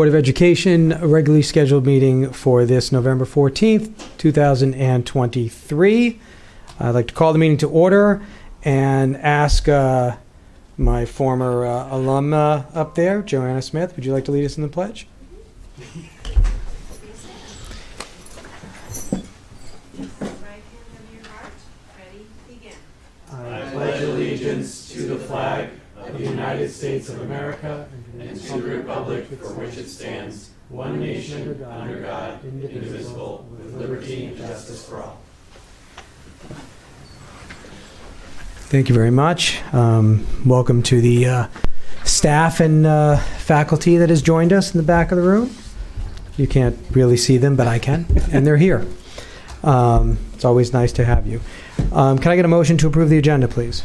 Board of Education regularly scheduled meeting for this November 14th, 2023. I'd like to call the meeting to order and ask my former alum up there, Joanna Smith, would you like to lead us in the pledge? I pledge allegiance to the flag of the United States of America and to the republic for which it stands, one nation, under God, indivisible, with liberty and justice for all. Thank you very much. Welcome to the staff and faculty that has joined us in the back of the room. You can't really see them, but I can, and they're here. It's always nice to have you. Can I get a motion to approve the agenda, please?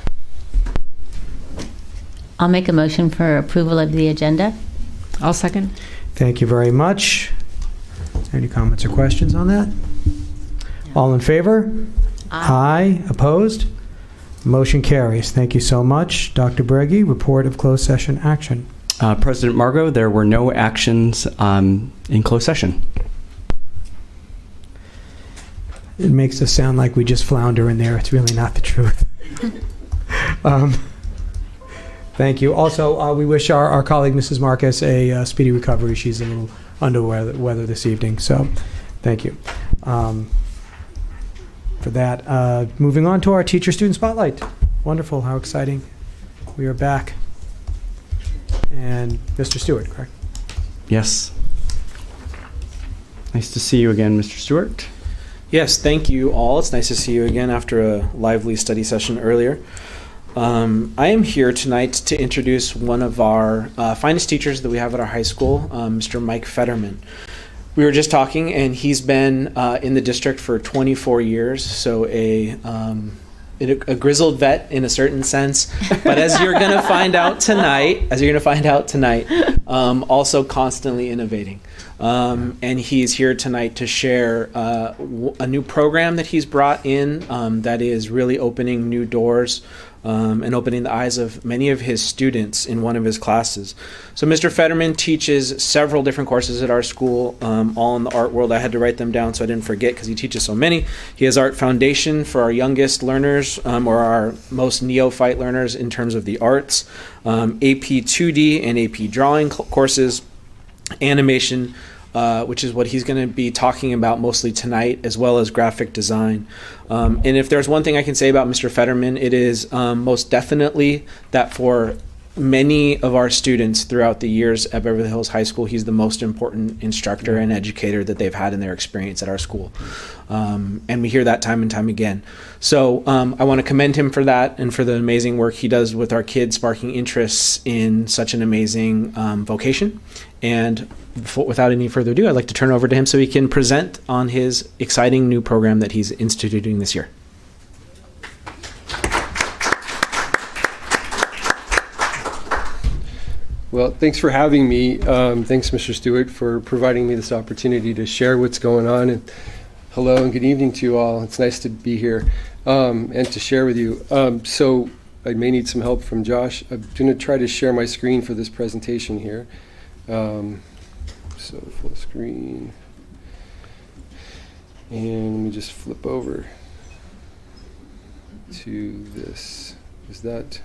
I'll make a motion for approval of the agenda. I'll second. Thank you very much. Any comments or questions on that? All in favor? Aye. Opposed? Motion carries. Thank you so much. Dr. Breggy, report of closed session action. President Margot, there were no actions in closed session. It makes us sound like we just flounder in there. It's really not the truth. Thank you. Also, we wish our colleague, Mrs. Marcus, a speedy recovery. She's a little under weather this evening, so thank you for that. Moving on to our teacher-student spotlight. Wonderful. How exciting. We are back. And Mr. Stewart, correct? Yes. Nice to see you again, Mr. Stewart. Yes, thank you all. It's nice to see you again after a lively study session earlier. I am here tonight to introduce one of our finest teachers that we have at our high school, Mr. Mike Fetterman. We were just talking, and he's been in the district for 24 years, so a grizzled vet in a certain sense. But as you're going to find out tonight, also constantly innovating. And he's here tonight to share a new program that he's brought in that is really opening new doors and opening the eyes of many of his students in one of his classes. So Mr. Fetterman teaches several different courses at our school, all in the art world. I had to write them down so I didn't forget because he teaches so many. He has Art Foundation for our youngest learners or our most neophyte learners in terms of the arts, AP 2D and AP drawing courses, animation, which is what he's going to be talking about mostly tonight, as well as graphic design. And if there's one thing I can say about Mr. Fetterman, it is most definitely that for many of our students throughout the years at Beverly Hills High School, he's the most important instructor and educator that they've had in their experience at our school. And we hear that time and time again. So I want to commend him for that and for the amazing work he does with our kids, sparking interests in such an amazing vocation. And without any further ado, I'd like to turn it over to him so he can present on his exciting new program that he's instituting this year. Well, thanks for having me. Thanks, Mr. Stewart, for providing me this opportunity to share what's going on. And hello and good evening to you all. It's nice to be here and to share with you. So I may need some help from Josh. I'm going to try to share my screen for this presentation here. So full screen. And let me just flip over to this. Is that...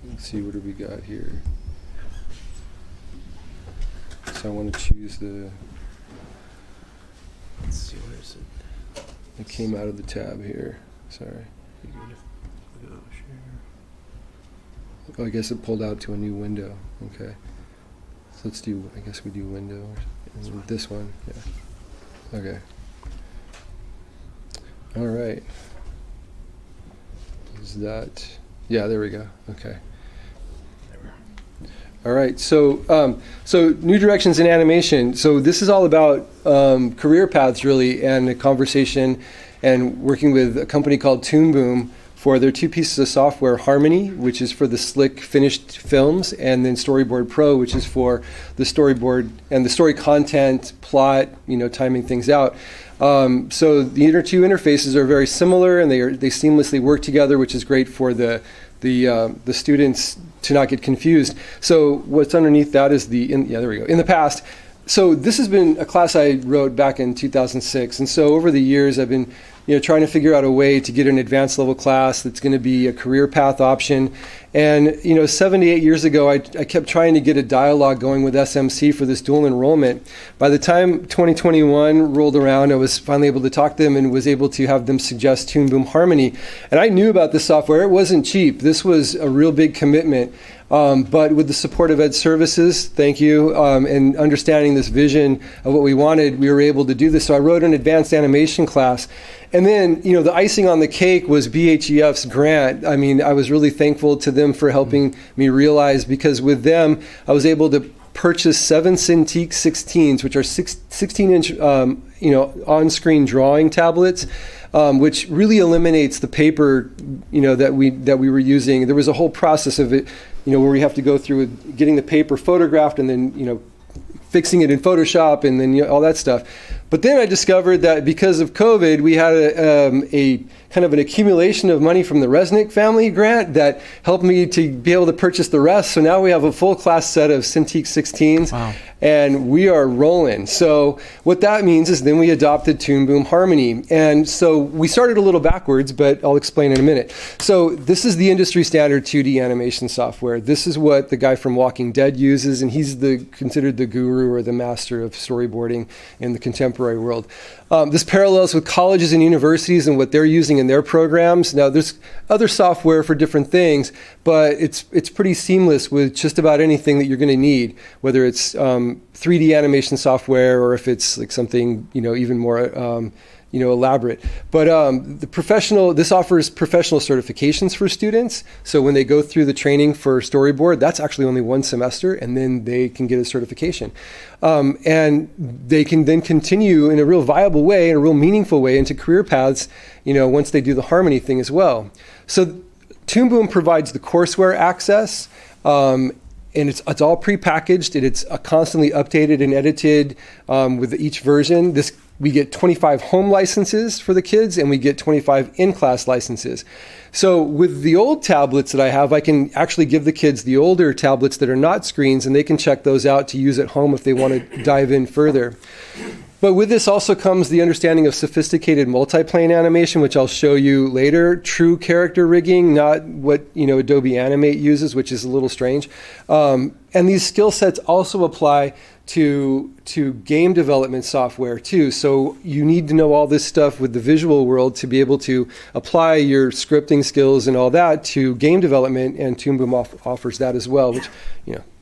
Let's see, what do we got here? So I want to choose the... Let's see, where is it? It came out of the tab here. Sorry. Oh, I guess it pulled out to a new window. Okay. So let's do, I guess we do window. This one. Yeah. Okay. All right. Is that... Yeah, there we go. Okay. All right, so new directions in animation. So this is all about career paths, really, and a conversation and working with a company called Toon Boom for their two pieces of software, Harmony, which is for the slick finished films, and then Storyboard Pro, which is for the storyboard and the story content, plot, timing things out. So the two interfaces are very similar, and they seamlessly work together, which is great for the students to not get confused. So what's underneath that is there we go. In the past, so this has been a class I wrote back in 2006, and so over the years I've been trying to figure out a way to get an advanced level class that's going to be a career path option. And 7 to 8 years ago, I kept trying to get a dialogue going with SMC for this dual enrollment. By the time 2021 rolled around, I was finally able to talk to them and was able to have them suggest Toon Boom Harmony. And I knew about this software. It wasn't cheap. This was a real big commitment. But with the support of Ed Services, thank you, and understanding this vision of what we wanted, we were able to do this. So I wrote an advanced animation class. And then, the icing on the cake was BHEF's grant. I mean, I was really thankful to them for helping me realize, because with them, I was able to purchase 7 Cintiq 16s, which are 16-inch, on-screen drawing tablets, which really eliminates the paper, that we were using. There was a whole process of it, where we have to go through getting the paper photographed and then, fixing it in Photoshop and then all that stuff. But then I discovered that because of COVID, we had a kind of an accumulation of money from the Resnick family grant that helped me to be able to purchase the rest. So now we have a full class set of Cintiq 16s. Wow. And we are rolling. So what that means is then we adopted Toon Boom Harmony. And so we started a little backwards, but I'll explain in a minute. So this is the industry standard 2D animation software. This is what the guy from Walking Dead uses, and he's considered the guru or the master of storyboarding in the contemporary world. This parallels with colleges and universities and what they're using in their programs. Now, there's other software for different things, but it's pretty seamless with just about anything that you're going to need, whether it's 3D animation software or if it's like something even more elaborate. But this offers professional certifications for students. So when they go through the training for storyboard, that's actually only 1 semester, and then they can get a certification. And they can then continue in a real viable way, in a real meaningful way, into career paths, once they do the Harmony thing as well. So Toon Boom provides the courseware access, and it's all prepackaged, and it's constantly updated and edited with each version. We get 25 home licenses for the kids, and we get 25 in-class licenses. So with the old tablets that I have, I can actually give the kids the older tablets that are not screens, and they can check those out to use at home if they want to dive in further. But with this also comes the understanding of sophisticated multiplane animation, which I'll show you later. True character rigging, not what Adobe Animate uses, which is a little strange. And these skill sets also apply to game development software too. So you need to know all this stuff with the visual world to be able to apply your scripting skills and all that to game development, and Toon Boom offers that as well, which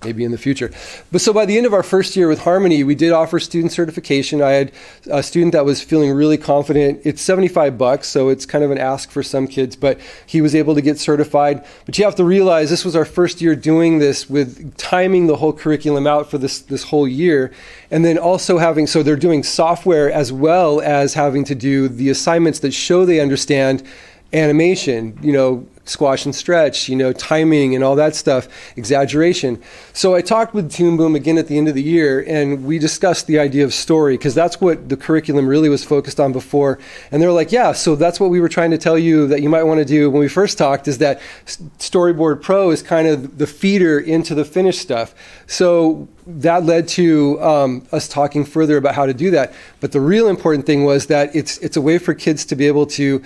maybe in the future. But so by the end of our first year with Harmony, we did offer student certification. I had a student that was feeling really confident. It's $75, so it's kind of an ask for some kids, but he was able to get certified. But you have to realize this was our first year doing this with timing the whole curriculum out for this whole year. And then also so they're doing software as well as having to do the assignments that show they understand animation, squash and stretch, timing and all that stuff, exaggeration. So I talked with Toon Boom again at the end of the year, and we discussed the idea of story, because that's what the curriculum really was focused on before. And they're like, yeah, so that's what we were trying to tell you that you might want to do when we first talked, is that Storyboard Pro is kind of the feeder into the finished stuff. So that led to us talking further about how to do that. But the real important thing was that it's a way for kids to be able to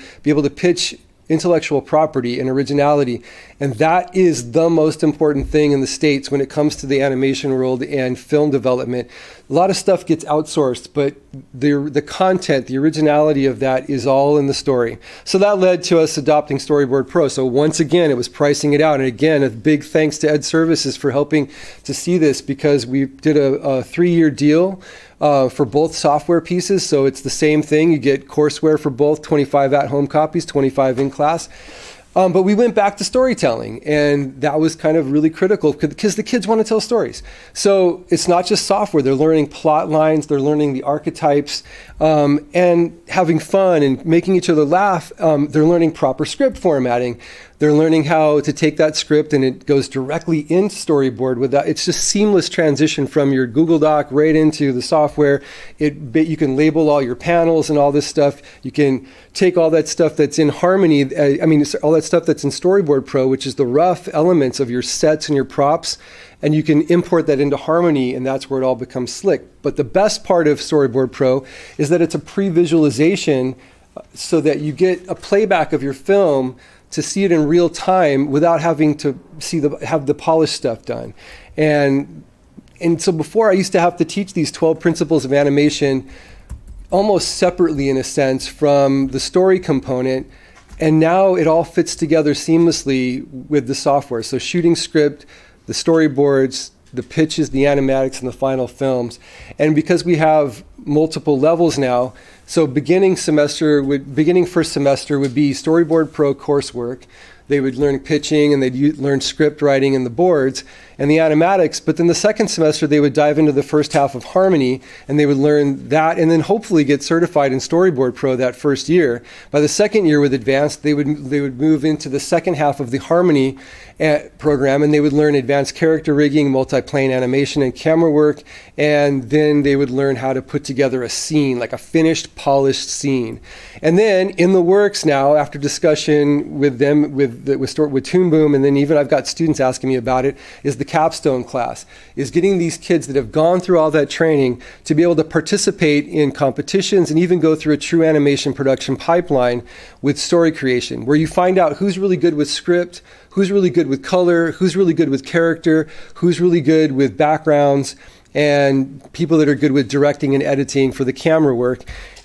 pitch intellectual property and originality. And that is the most important thing in the States when it comes to the animation world and film development. A lot of stuff gets outsourced, but the content, the originality of that is all in the story. So that led to us adopting Storyboard Pro. So once again, it was pricing it out. And again, a big thanks to Ed Services for helping to see this, because we did a 3-year deal for both software pieces. So it's the same thing. You get courseware for both, 25 at-home copies, 25 in class. But we went back to storytelling, and that was kind of really critical because the kids want to tell stories. So it's not just software. They're learning plot lines, they're learning the archetypes, and having fun and making each other laugh. They're learning proper script formatting. They're learning how to take that script and it goes directly into storyboard without, it's just seamless transition from your Google Doc right into the software. You can label all your panels and all this stuff. You can take all that stuff that's in Harmony, all that stuff that's in Storyboard Pro, which is the rough elements of your sets and your props, and you can import that into Harmony, and that's where it all becomes slick. But the best part of Storyboard Pro is that it's a pre-visualization so that you get a playback of your film to see it in real time without having to have the polished stuff done. And so before, I used to have to teach these 12 principles of animation almost separately, in a sense, from the story component. And now it all fits together seamlessly with the software. So shooting script, the storyboards, the pitches, the animatics, and the final films. And because we have multiple levels now, so beginning first semester would be Storyboard Pro coursework. They would learn pitching and they'd learn script writing and the boards and the animatics. But then the second semester, they would dive into the first half of Harmony and they would learn that and then hopefully get certified in Storyboard Pro that first year. By the second year with Advanced, they would move into the second half of the Harmony program and they would learn advanced character rigging, multi-plane animation, and camera work. And then they would learn how to put together a scene, like a finished, polished scene. And then in the works now, after discussion with them, with Toon Boom, and then even I've got students asking me about it, is the capstone class, is getting these kids that have gone through all that training to be able to participate in competitions and even go through a true animation production pipeline with story creation, where you find out who's really good with script, who's really good with color, who's really good with character, who's really good with backgrounds, and people that are good with directing and editing for the camera work.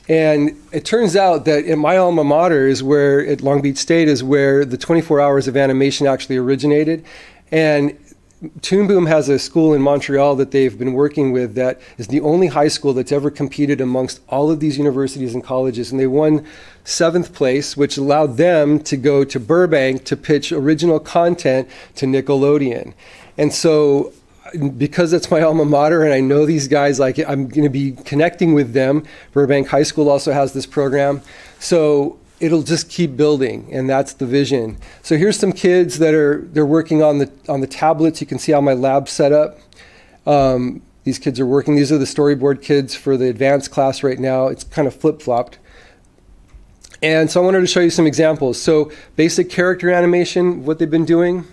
And it turns out that in my alma mater at Long Beach State is where the 24 hours of animation actually originated. And Toon Boom has a school in Montreal that they've been working with that is the only high school that's ever competed amongst all of these universities and colleges. And they won 7th place, which allowed them to go to Burbank to pitch original content to Nickelodeon. And so because it's my alma mater and I know these guys, like I'm going to be connecting with them. Burbank High School also has this program. So it'll just keep building, and that's the vision. So here's some kids they're working on the tablets. You can see how my lab's set up. These kids are working. These are the storyboard kids for the advanced class right now. It's kind of flip-flopped. And so I wanted to show you some examples. So basic character animation, what they've been doing.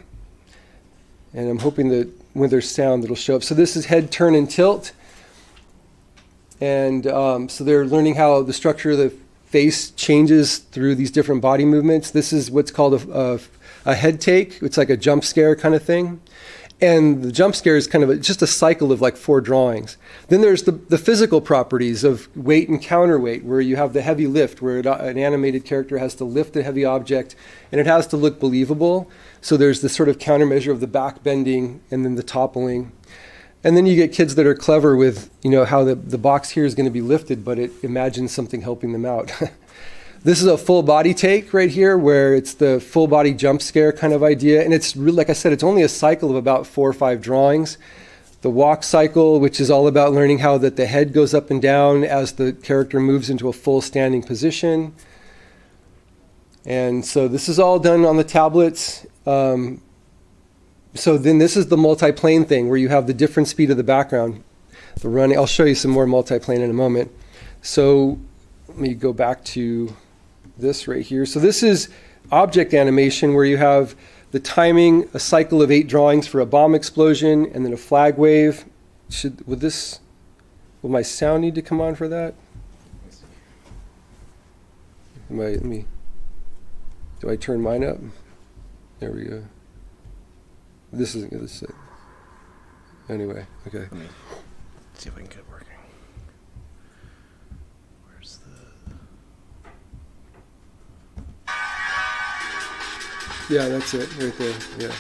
And I'm hoping that when there's sound, it'll show up. So this is head turn and tilt. And so they're learning how the structure of the face changes through these different body movements. This is what's called a head take. It's like a jump scare kind of thing. And the jump scare is kind of just a cycle of like 4 drawings. Then there's the physical properties of weight and counterweight, where you have the heavy lift, where an animated character has to lift a heavy object, and it has to look believable. So there's this sort of countermeasure of the back bending and then the toppling. And then you get kids that are clever with, how the box here is going to be lifted, but it imagines something helping them out. This is a full body take right here, where it's the full body jump scare kind of idea. And it's really, like I said, it's only a cycle of about 4 or 5 drawings. The walk cycle, which is all about learning how that the head goes up and down as the character moves into a full standing position. And so this is all done on the tablets. So then this is the multi-plane thing, where you have the different speed of the background. The running. I'll show you some more multi-plane in a moment. So let me go back to this right here. So this is object animation, where you have the timing, a cycle of 8 drawings for a bomb explosion, and then a flag wave. Will my sound need to come on for that? Do I turn mine up? There we go. This isn't going to sit. Anyway, okay. Let me see if we can get it working. Where's the... Yeah, that's it, right there, yeah.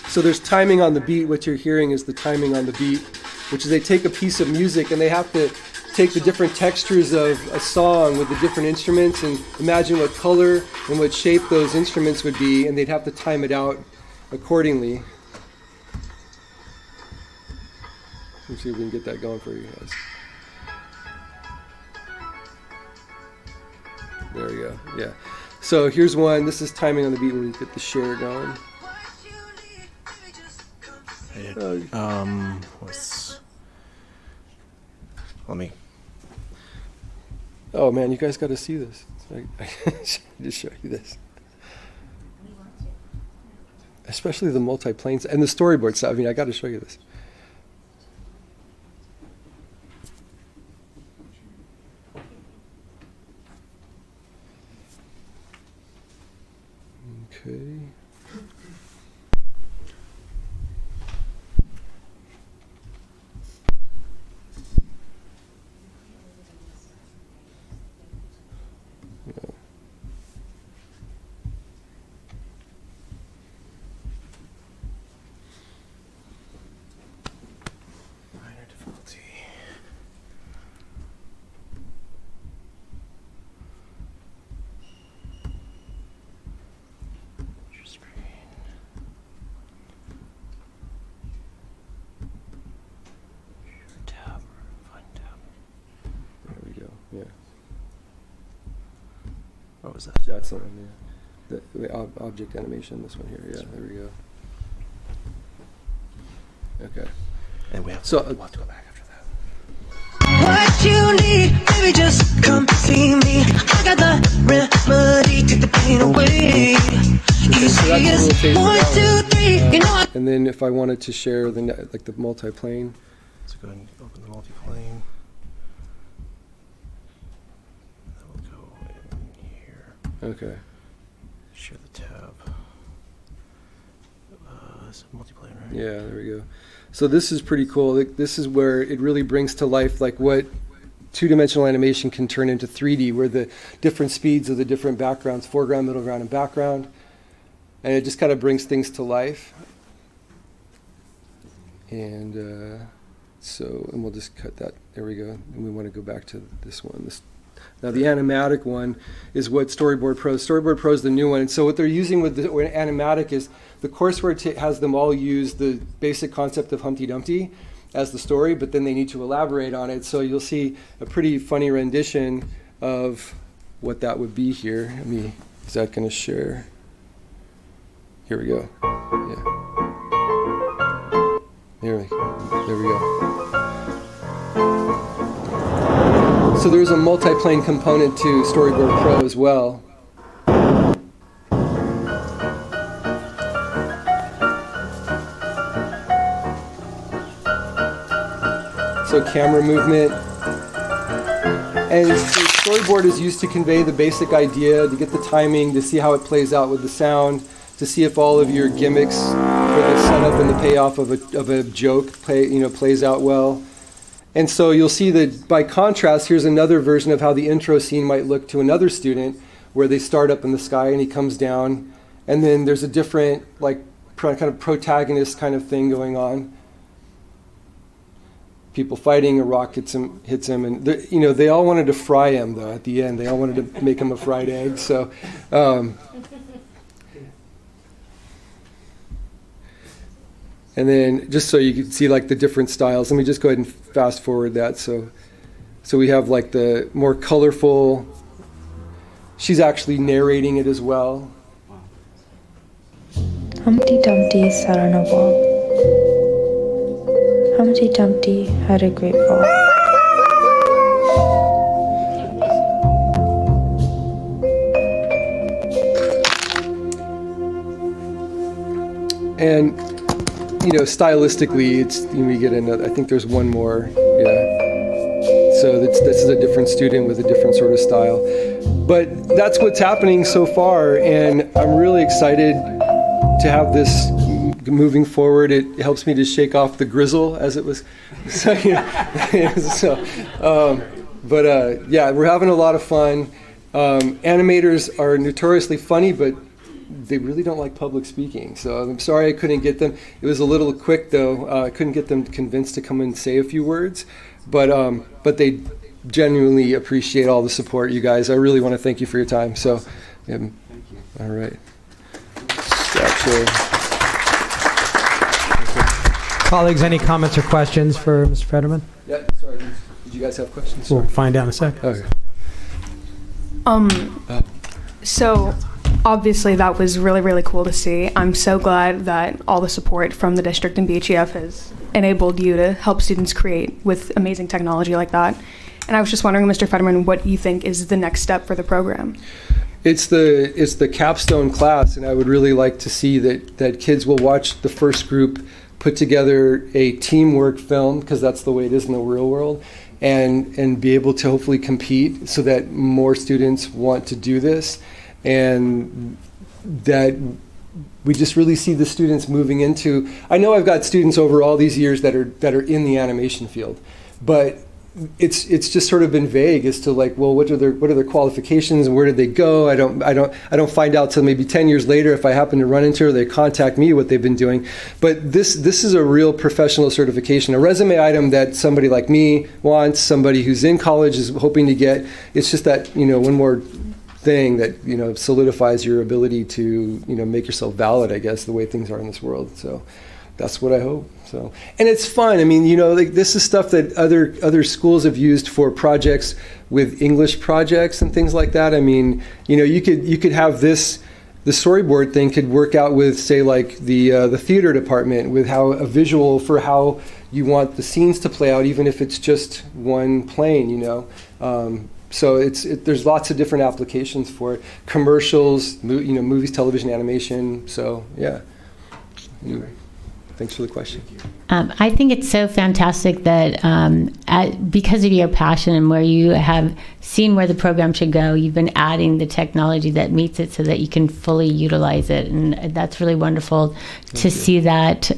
So there's timing on the beat. What you're hearing is the timing on the beat, which is they take a piece of music and they have to take the different textures of a song with the different instruments and imagine what color and what shape those instruments would be, and they'd have to time it out accordingly. Let's see if we can get that going for you guys. There we go, yeah. So here's one. This is timing on the beat when we get the share going. Let me. Oh man, you guys got to see this. I should just show you this. Especially the multi-planes and the storyboard stuff. I mean, I got to show you this. Okay. Minor difficulty. Your screen. Your tab. Find tab. There we go. Yeah. What was that? That's the one, yeah. The object animation, this one here. Yeah, there we go. Okay. And we have So, we'll have to go back after that. What you need, baby, just come see me. I got the remedy, take the pain away. Okay, so that's a little taste of One, that two, three, you know I And then if I wanted to share the like the multi-plane, So go ahead and open the multi-plane. That will go in here. okay. Share the tab. It's a multi-plane, right? Yeah, there we go. So this is pretty cool. This is where it really brings to life like what two-dimensional animation can turn into 3D, where the different speeds of the different backgrounds, foreground, middle ground, and background. And it just kind of brings things to life. And and we'll just cut that. There we go. And we want to go back to this one. Now the animatic one is what Storyboard Pro. Storyboard Pro is the new one. And so what they're using with the animatic is the courseware has them all use the basic concept of Humpty Dumpty as the story, but then they need to elaborate on it. So you'll see a pretty funny rendition of what that would be here. Is that going to share? Here we go. Yeah. There we go. So there's a multi-plane component to Storyboard Pro as well. So camera movement. And the storyboard is used to convey the basic idea, to get the timing, to see how it plays out with the sound, to see if all of your gimmicks for the setup and the payoff of a joke plays out well. And so you'll see that by contrast, here's another version of how the intro scene might look to another student, where they start up in the sky and he comes down, and then there's a different kind of protagonist kind of thing going on. People fighting, a rock hits him, and they all wanted to fry him though. At the end, they all wanted to make him a fried egg. So, and then just so you can see like the different styles. Let me just go ahead and fast forward that. So we have like the more colorful. She's actually narrating it as well. Humpty Dumpty sat on a wall. Humpty Dumpty had a great fall. And stylistically, we get another. I think there's one more. Yeah. So this is a different student with a different sort of style. But that's what's happening so far, and I'm really excited to have this moving forward. It helps me to shake off the grizzle, as it was. Yeah, we're having a lot of fun. Animators are notoriously funny, but they really don't like public speaking. So I'm sorry I couldn't get them. It was a little quick, though. I couldn't get them convinced to come and say a few words. But they genuinely appreciate all the support, you guys. I really want to thank you for your time. So, thank you. All right. Colleagues, any comments or questions for Mr. Fetterman? Yeah, sorry. Did you guys have questions? We'll find out in a second. Okay. So obviously that was really, really cool to see. I'm so glad that all the support from the district and BHUF has enabled you to help students create with amazing technology like that. And I was just wondering, Mr. Fetterman, what you think is the next step for the program? It's the capstone class, and I would really like to see that kids will watch the first group put together a teamwork film, because that's the way it is in the real world, and be able to hopefully compete so that more students want to do this, and that we just really see the students moving into. I know I've got students over all these years that are in the animation field, but it's just sort of been vague as to like, well, what are their qualifications and where did they go? I don't find out till maybe 10 years later if I happen to run into or they contact me what they've been doing. But this is a real professional certification, a resume item that somebody like me wants, somebody who's in college is hoping to get. It's just that, one more thing that, solidifies your ability to, make yourself valid, I guess, the way things are in this world. So that's what I hope. So, and it's fun. I mean, this is stuff that other schools have used for projects with English projects and things like that. I mean, you could have this. The storyboard thing could work out with, say, like the theater department, with how a visual for how you want the scenes to play out, even if it's just one plane. So there's lots of different applications for it. Commercials, movies, television, animation. So yeah. Anyway. Thanks for the question. I think it's so fantastic that because of your passion and where you have seen where the program should go, you've been adding the technology that meets it so that you can fully utilize it. And that's really wonderful to see that.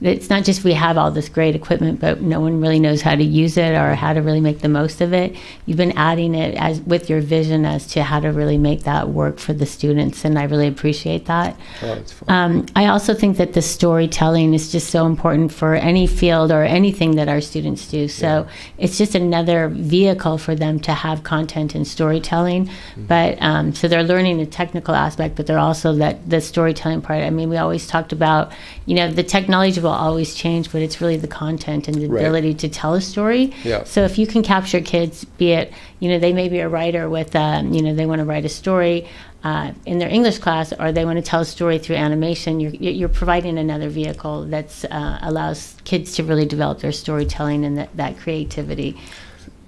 It's not just we have all this great equipment, but no one really knows how to use it or how to really make the most of it. You've been adding it as with your vision as to how to really make that work for the students, and I really appreciate that. Oh, it's fun. I also think that the storytelling is just so important for any field or anything that our students do. So it's just another vehicle for them to have content and storytelling. But so they're learning the technical aspect, but they're also the storytelling part. I mean, we always talked about, the technology will always change, but it's really the content and the ability to tell a story. Yeah. So if you can capture kids, be it, they may be a writer with, they want to write a story in their English class, or they want to tell a story through animation, you're providing another vehicle that allows kids to really develop their storytelling and that creativity.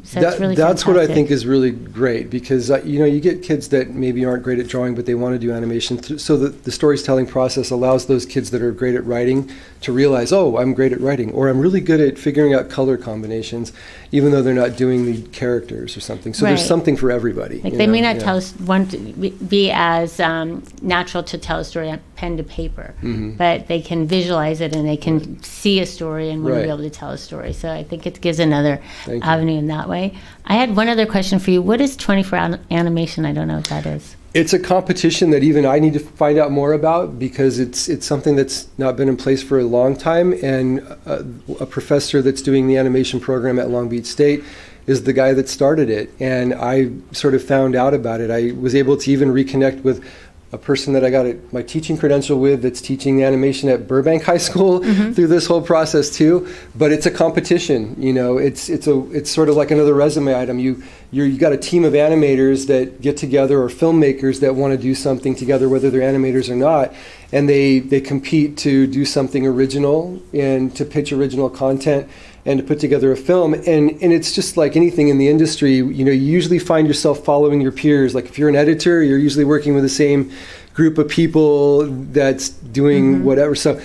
So it's really that's fantastic. what I think is really great, because you get kids that maybe aren't great at drawing, but they want to do animation. So the storytelling process allows those kids that are great at writing to realize, oh, I'm great at writing, or I'm really good at figuring out color combinations, even though they're not doing the characters or something. So there's something for everybody. Like they may not want to be as natural to tell a story on pen to paper, but they can visualize it and they can see a story and want to be able to tell a story. So I think it gives another avenue in that way. I had one other question for you. What is 24 animation? I don't know what that is. It's a competition that even I need to find out more about, because it's something that's not been in place for a long time, and a professor that's doing the animation program at Long Beach State is the guy that started it, and I sort of found out about it. I was able to even reconnect with a person that I got my teaching credential with that's teaching animation at Burbank High School through this whole process too. But it's a competition, it's sort of like another resume item. You got a team of animators that get together, or filmmakers that want to do something together, whether they're animators or not, and they compete to do something original and to pitch original content and to put together a film. And it's just like anything in the industry, you usually find yourself following your peers. Like if you're an editor, you're usually working with the same group of people that's doing whatever. So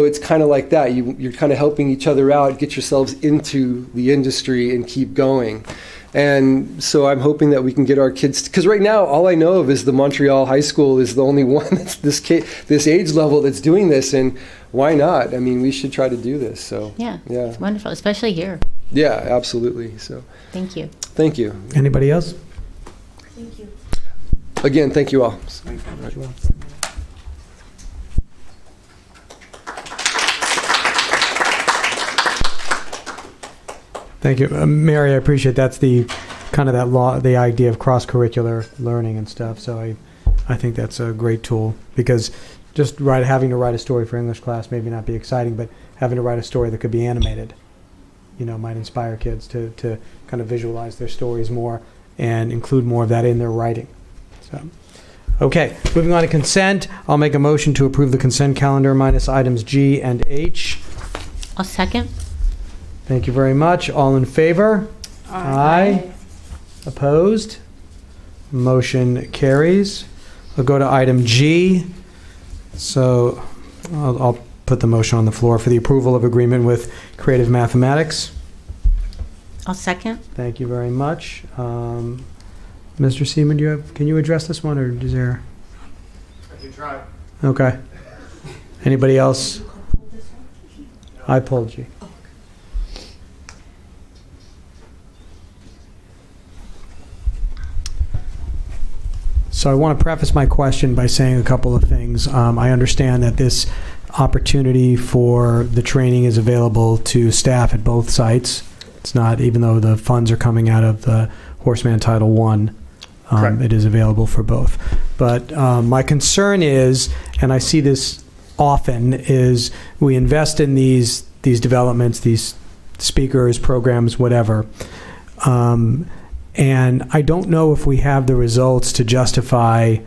it's kind of like that. You're kind of helping each other out, get yourselves into the industry and keep going. And so I'm hoping that we can get our kids, because right now all I know of is the Montreal High School is the only one that's this age level that's doing this, and why not? I mean, we should try to do this. So yeah, it's wonderful, especially here. Yeah, absolutely. So thank you. Thank you. Anybody else? Thank you. Again, thank you all. Thank you, Mary. I appreciate that's the kind of the idea of cross-curricular learning and stuff. So I think that's a great tool, because just having to write a story for English class maybe not be exciting, but having to write a story that could be animated, might inspire kids to kind of visualize their stories more and include more of that in their writing. So, okay, moving on to consent. I'll make a motion to approve the consent calendar minus items G and H. I'll second. Thank you very much. All in favor? Aye. Opposed? Motion carries. We'll go to item G. So I'll put the motion on the floor for the approval of agreement with Creative Mathematics. I'll second. Thank you very much. Mr. Seaman, can you address this one, or is there? I can try. Okay. Anybody else? I pulled G. So I want to preface my question by saying a couple of things. I understand that this opportunity for the training is available to staff at both sites. It's not, even though the funds are coming out of the Horseman Title I, it is available for both. But my concern is, and I see this often, is we invest in these developments, these speakers, programs, whatever. And I don't know if we have the results to justify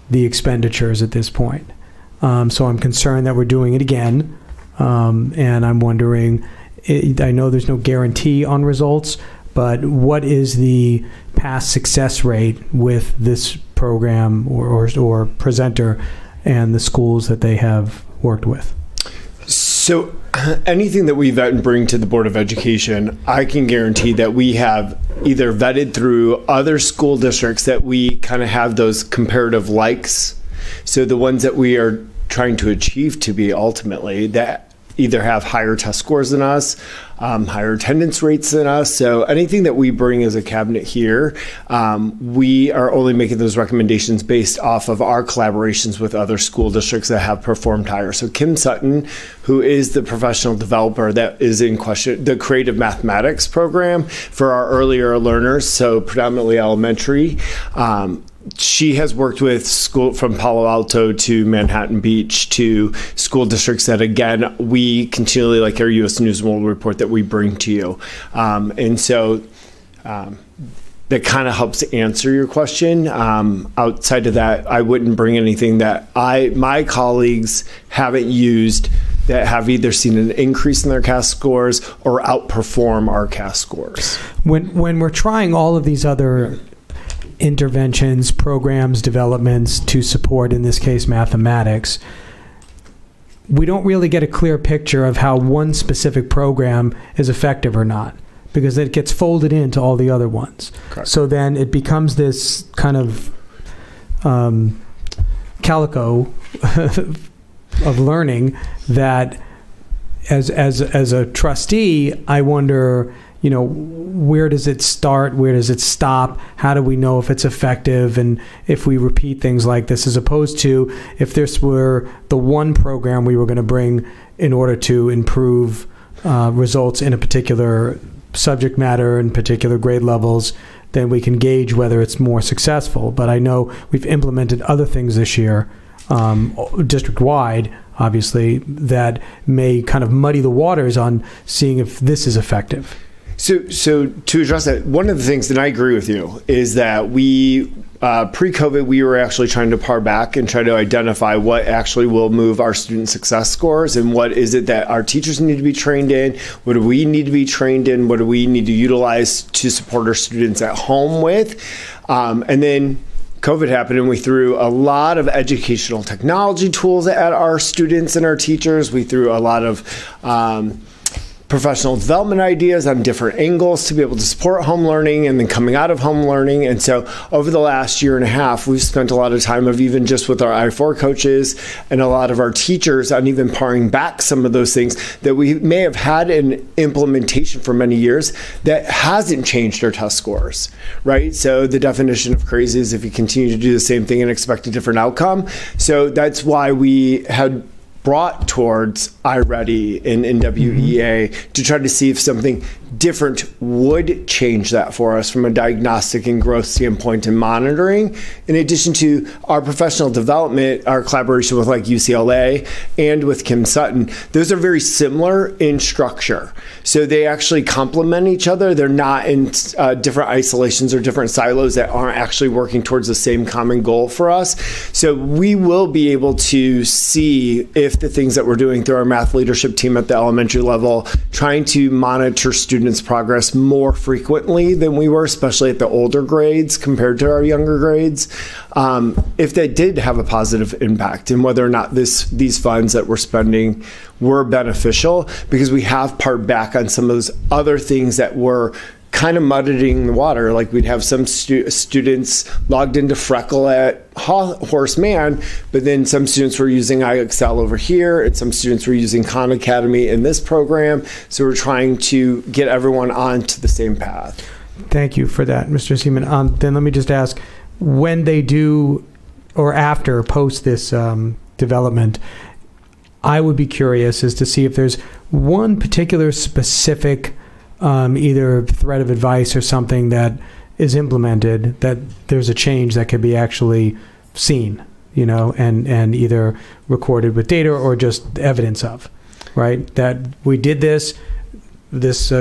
the expenditures at this point. So I'm concerned that we're doing it again. And I'm wondering, I know there's no guarantee on results, but what is the past success rate with this program or presenter and the schools that they have worked with? So anything that we vet and bring to the Board of Education, I can guarantee that we have either vetted through other school districts that we kind of have those comparative likes. So the ones that we are trying to achieve to be ultimately that either have higher test scores than us, higher attendance rates than us. So anything that we bring as a cabinet here, we are only making those recommendations based off of our collaborations with other school districts that have performed higher. So Kim Sutton, who is the professional developer that is in question, the creative mathematics program for our earlier learners, so predominantly elementary, she has worked with school from Palo Alto to Manhattan Beach to school districts that, again, we continually, like our U.S. News and World Report, that we bring to you. And so that kind of helps answer your question. Outside of that, I wouldn't bring anything that my colleagues haven't used that have either seen an increase in their CAS scores or outperform our CAS scores. When we're trying all of these other interventions, programs, developments to support, in this case, mathematics, we don't really get a clear picture of how one specific program is effective or not, because it gets folded into all the other ones. Correct. So then it becomes this kind of calico of learning that as a trustee, I wonder, where does it start? Where does it stop? How do we know if it's effective? And if we repeat things like this, as opposed to if this were the one program we were going to bring in order to improve results in a particular subject matter and particular grade levels, then we can gauge whether it's more successful. But I know we've implemented other things this year, district-wide, obviously, that may kind of muddy the waters on seeing if this is effective. So to address that, one of the things that I agree with you is that we, pre-COVID, we were actually trying to par back and try to identify what actually will move our student success scores and what is it that our teachers need to be trained in, what do we need to be trained in, what do we need to utilize to support our students at home with. And then COVID happened and we threw a lot of educational technology tools at our students and our teachers. We threw a lot of professional development ideas on different angles to be able to support home learning and then coming out of home learning. And so over the last year and a half, we've spent a lot of time of even just with our I4 coaches and a lot of our teachers on even paring back some of those things that we may have had in implementation for many years that hasn't changed our test scores, right? So the definition of crazy is if you continue to do the same thing and expect a different outcome. So that's why we had brought towards iReady and NWEA to try to see if something different would change that for us from a diagnostic and growth standpoint and monitoring, in addition to our professional development, our collaboration with like UCLA and with Kim Sutton. Those are very similar in structure. So they actually complement each other. They're not in different isolations or different silos that aren't actually working towards the same common goal for us. So we will be able to see if the things that we're doing through our math leadership team at the elementary level, trying to monitor students' progress more frequently than we were, especially at the older grades compared to our younger grades, if that did have a positive impact, and whether or not these funds that we're spending were beneficial, because we have pared back on some of those other things that were kind of muddying the water. Like we'd have some students logged into Freckle at Horseman, but then some students were using iExcel over here, and some students were using Khan Academy in this program. So we're trying to get everyone onto the same path. Thank you for that, Mr. Seaman. Then let me just ask, when they do, or after, post this development, I would be curious as to see if there's one particular specific either thread of advice or something that is implemented, that there's a change that could be actually seen, and either recorded with data or just evidence of, right? That we did this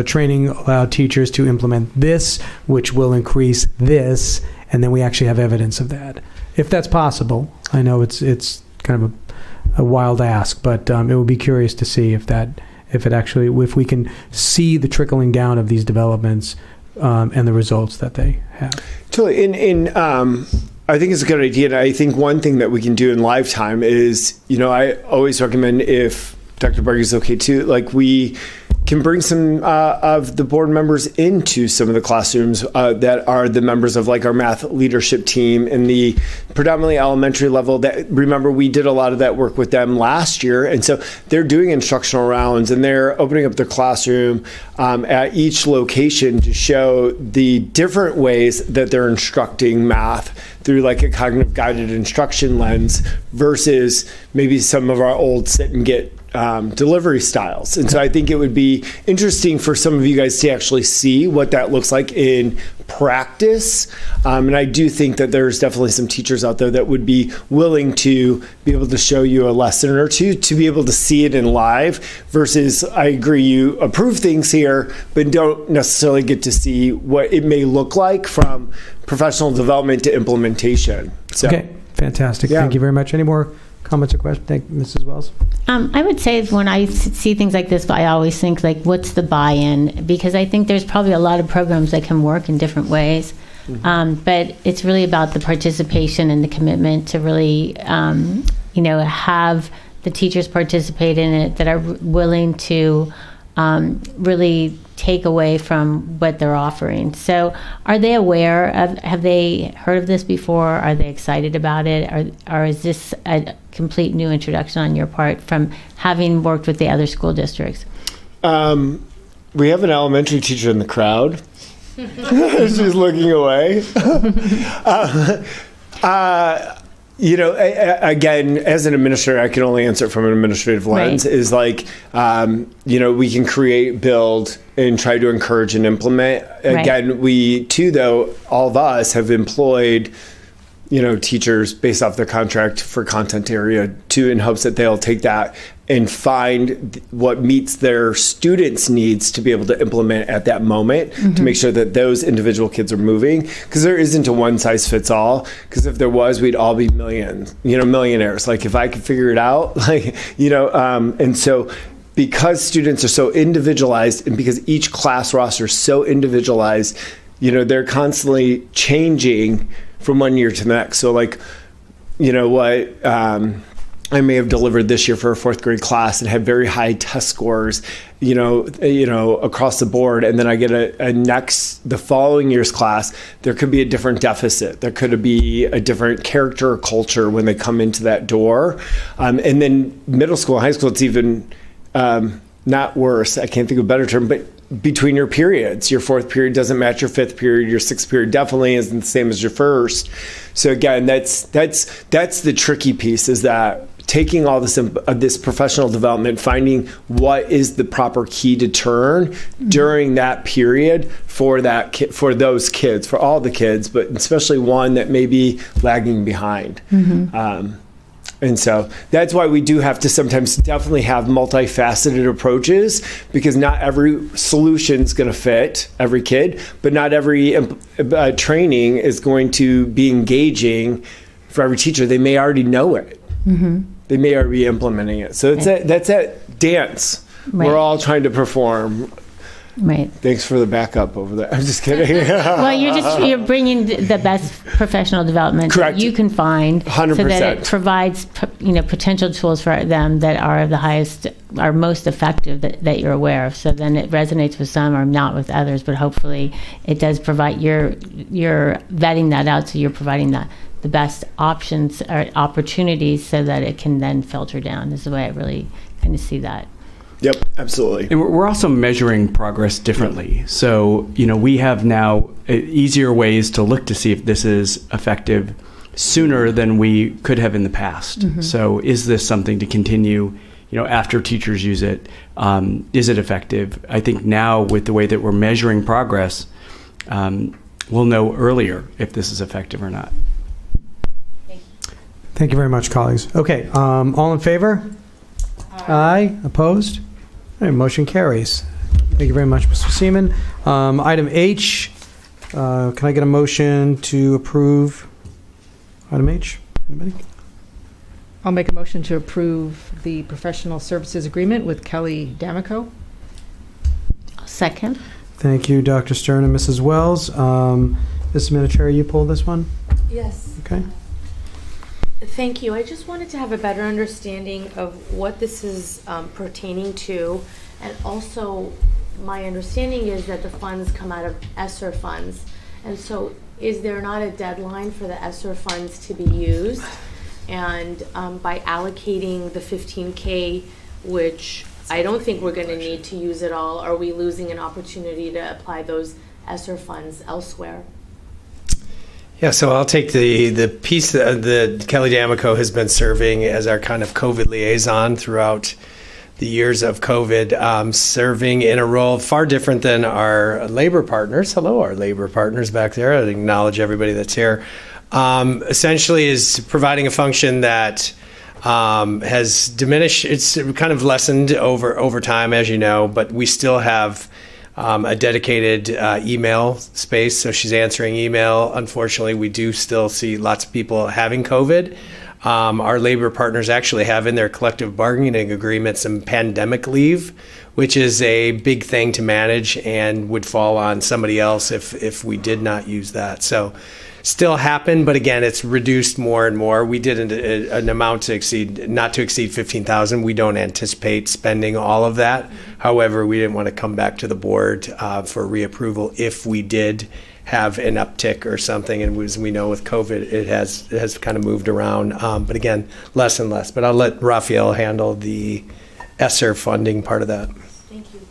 training allowed teachers to implement this, which will increase this, and then we actually have evidence of that. If that's possible. I know it's kind of a wild ask, but it would be curious to see if we can see the trickling down of these developments and the results that they have. Totally. I think it's a good idea. And I think one thing that we can do in lifetime is, I always recommend, if Dr. Berg is okay too, like we can bring some of the board members into some of the classrooms that are the members of like our math leadership team in the predominantly elementary level. That, remember, we did a lot of that work with them last year. And so they're doing instructional rounds, and they're opening up their classroom at each location to show the different ways that they're instructing math through like a cognitive guided instruction lens versus maybe some of our old sit and get delivery styles. And so I think it would be interesting for some of you guys to actually see what that looks like in practice. And I do think that there's definitely some teachers out there that would be willing to be able to show you a lesson or two to be able to see it in live, versus, I agree, you approve things here, but don't necessarily get to see what it may look like from professional development to implementation. So, okay, fantastic. Yeah. Thank you very much. Any more comments or questions? Thank you, Mrs. Wells. I would say when I see things like this, I always think like, what's the buy-in? Because I think there's probably a lot of programs that can work in different ways. But it's really about the participation and the commitment to really, have the teachers participate in it that are willing to really take away from what they're offering. So are they aware of, have they heard of this before? Are they excited about it? Or is this a complete new introduction on your part from having worked with the other school districts? We have an elementary teacher in the crowd. She's looking away. Again, as an administrator, I can only answer from an administrative lens. Right. Is like, we can create, build, and try to encourage and implement. Right. Again, we too, though, all of us have employed, teachers based off their contract for content area too, in hopes that they'll take that and find what meets their students' needs to be able to implement at that moment, to make sure that those individual kids are moving. Because there isn't a one size fits all. Because if there was, we'd all be millionaires. Like if I could figure it out, and so because students are so individualized, and because each class roster is so individualized, they're constantly changing from one year to the next. So like, I may have delivered this year for a fourth grade class and had very high test scores, across the board. And then I get the following year's class, there could be a different deficit. There could be a different character or culture when they come into that door. And then middle school and high school, it's even not worse. I can't think of a better term, but between your periods, your fourth period doesn't match your fifth period, your sixth period definitely isn't the same as your first. So again, that's the tricky piece, is that taking all this professional development, finding what is the proper key to turn during that period for for those kids, for all the kids, but especially one that may be lagging behind. And so that's why we do have to sometimes definitely have multifaceted approaches, because not every solution is going to fit every kid, but not every training is going to be engaging for every teacher. They may already know it. They may already be implementing it. So that's that dance. Right. We're all trying to perform. Right. Thanks for the backup over there. I'm just kidding. Well, you're bringing the best professional development Correct. that you can find, 100%. so that it provides potential tools for them that are the highest, are most effective that you're aware of. So then it resonates with some or not with others, but hopefully it does provide, you're vetting that out, so you're providing the best options or opportunities so that it can then filter down, is the way I really kind of see that. Yep, absolutely. And we're also measuring progress differently. So, we have now easier ways to look to see if this is effective sooner than we could have in the past. So is this something to continue, after teachers use it? Is it effective? I think now with the way that we're measuring progress, we'll know earlier if this is effective or not. Thank you very much, colleagues. Okay, all in favor? Aye. Opposed? All right, motion carries. Thank you very much, Mr. Seaman. Item H, can I get a motion to approve item H? Anybody? I'll make a motion to approve the professional services agreement with Kelly D'Amico. Second. Thank you, Dr. Stern and Mrs. Wells. Mrs. Minacheri, you pulled this one? Yes. Okay. Thank you. I just wanted to have a better understanding of what this is pertaining to. And also, my understanding is that the funds come out of ESSER funds. And so is there not a deadline for the ESSER funds to be used? And by allocating the $15K, which I don't think we're going to need to use it all, are we losing an opportunity to apply those ESSER funds elsewhere? Yeah, so I'll take the piece that Kelly D'Amico has been serving as our kind of COVID liaison throughout the years of COVID, serving in a role far different than our labor partners. Hello, our labor partners back there. I acknowledge everybody that's here. Essentially is providing a function that has diminished. It's kind of lessened over time, as you know, but we still have a dedicated email space. So she's answering email. Unfortunately, we do still see lots of people having COVID. Our labor partners actually have in their collective bargaining agreement some pandemic leave, which is a big thing to manage and would fall on somebody else if we did not use that. So still happen, but again, it's reduced more and more. We did an amount not to exceed 15,000. We don't anticipate spending all of that. However, we didn't want to come back to the board for reapproval if we did have an uptick or something. And as we know with COVID, it has kind of moved around. But again, less and less. But I'll let Raphael handle the ESSER funding part of that. Thank you.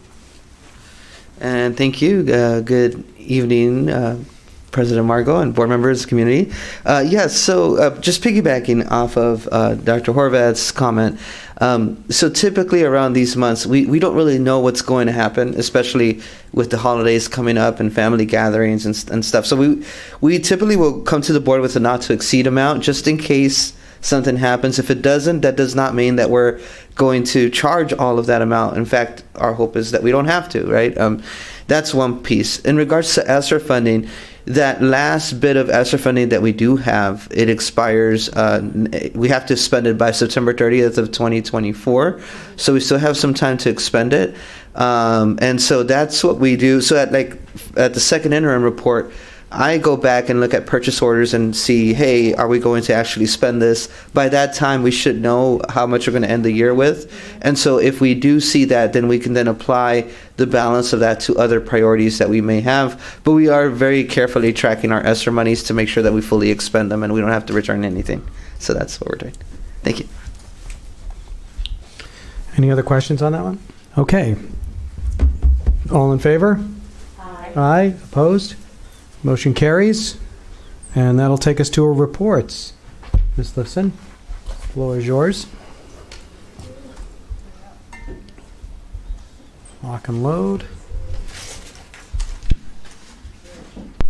And thank you. Good evening, President Margot and board members, community. Yes, so just piggybacking off of Dr. Horvath's comment, so typically around these months, we don't really know what's going to happen, especially with the holidays coming up and family gatherings and stuff. So we typically will come to the board with a not to exceed amount just in case something happens. If it doesn't, that does not mean that we're going to charge all of that amount. In fact, our hope is that we don't have to, right? That's one piece. In regards to ESSER funding, that last bit of ESSER funding that we do have, it expires, we have to spend it by September 30th of 2024. So we still have some time to expend it. And so that's what we do. So at the second interim report, I go back and look at purchase orders and see, hey, are we going to actually spend this? By that time, we should know how much we're going to end the year with. And so if we do see that, then we can then apply the balance of that to other priorities that we may have. But we are very carefully tracking our ESSER monies to make sure that we fully expend them and we don't have to return anything. So that's what we're doing. Thank you. Any other questions on that one? Okay. All in favor? Aye. Aye. Opposed? Motion carries. And that'll take us to our reports. Ms. Lifson, the floor is yours. Lock and load.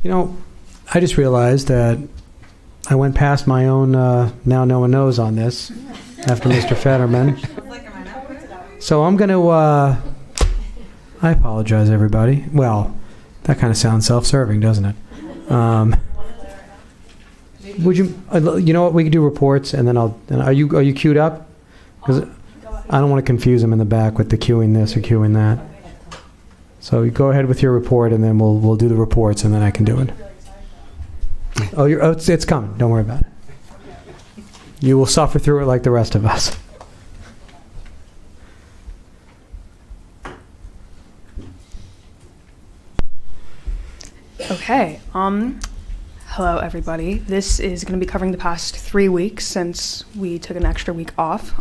You know, I just realized that I went past my own now no one knows on this after Mr. Fetterman. So I'm going to, I apologize, everybody. Well, that kind of sounds self-serving, doesn't it? Would you, you know what, we could do reports, and then are you queued up? Because I don't want to confuse them in the back with the queuing this or queuing that. So you go ahead with your report, and then we'll do the reports, and then I can do it. Oh, it's coming. Don't worry about it. You will suffer through it like the rest of us. Okay. Hello, everybody. This is going to be covering the past 3 weeks since we took an extra week off.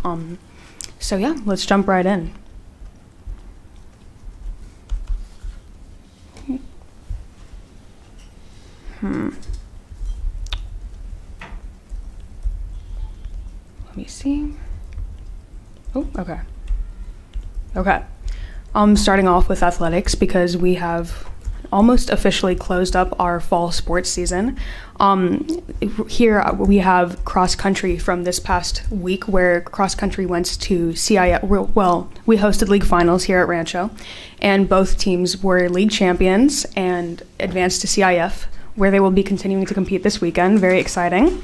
So yeah, let's jump right in. Let me see. Oh, okay. Okay. Starting off with athletics because we have almost officially closed up our fall sports season. Here we have cross country from this past week where cross country went to CIF. Well, we hosted league finals here at Rancho, and both teams were league champions and advanced to CIF, where they will be continuing to compete this weekend. Very exciting.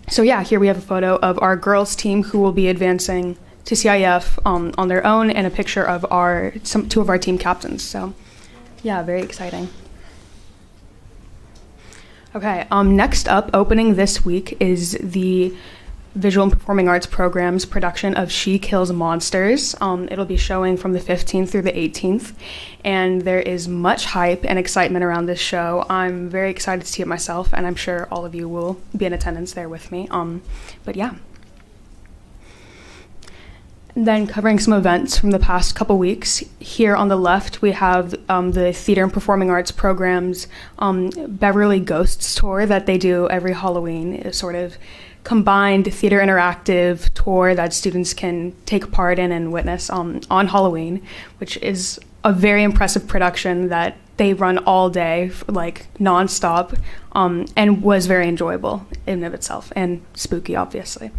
So yeah, here we have a photo of our girls team who will be advancing to CIF on their own, and a picture of two of our team captains. So yeah, very exciting. Okay, next up, opening this week is the Visual and Performing Arts Program's production of She Kills Monsters. It'll be showing from the 15th through the 18th, and there is much hype and excitement around this show. I'm very excited to see it myself, and I'm sure all of you will be in attendance there with me. But yeah. Then covering some events from the past couple weeks. Here on the left, we have the Theater and Performing Arts Program's Beverly Ghosts Tour that they do every Halloween. It's sort of combined theater interactive tour that students can take part in and witness on Halloween, which is a very impressive production that they run all day, like nonstop, and was very enjoyable in and of itself, and spooky, obviously.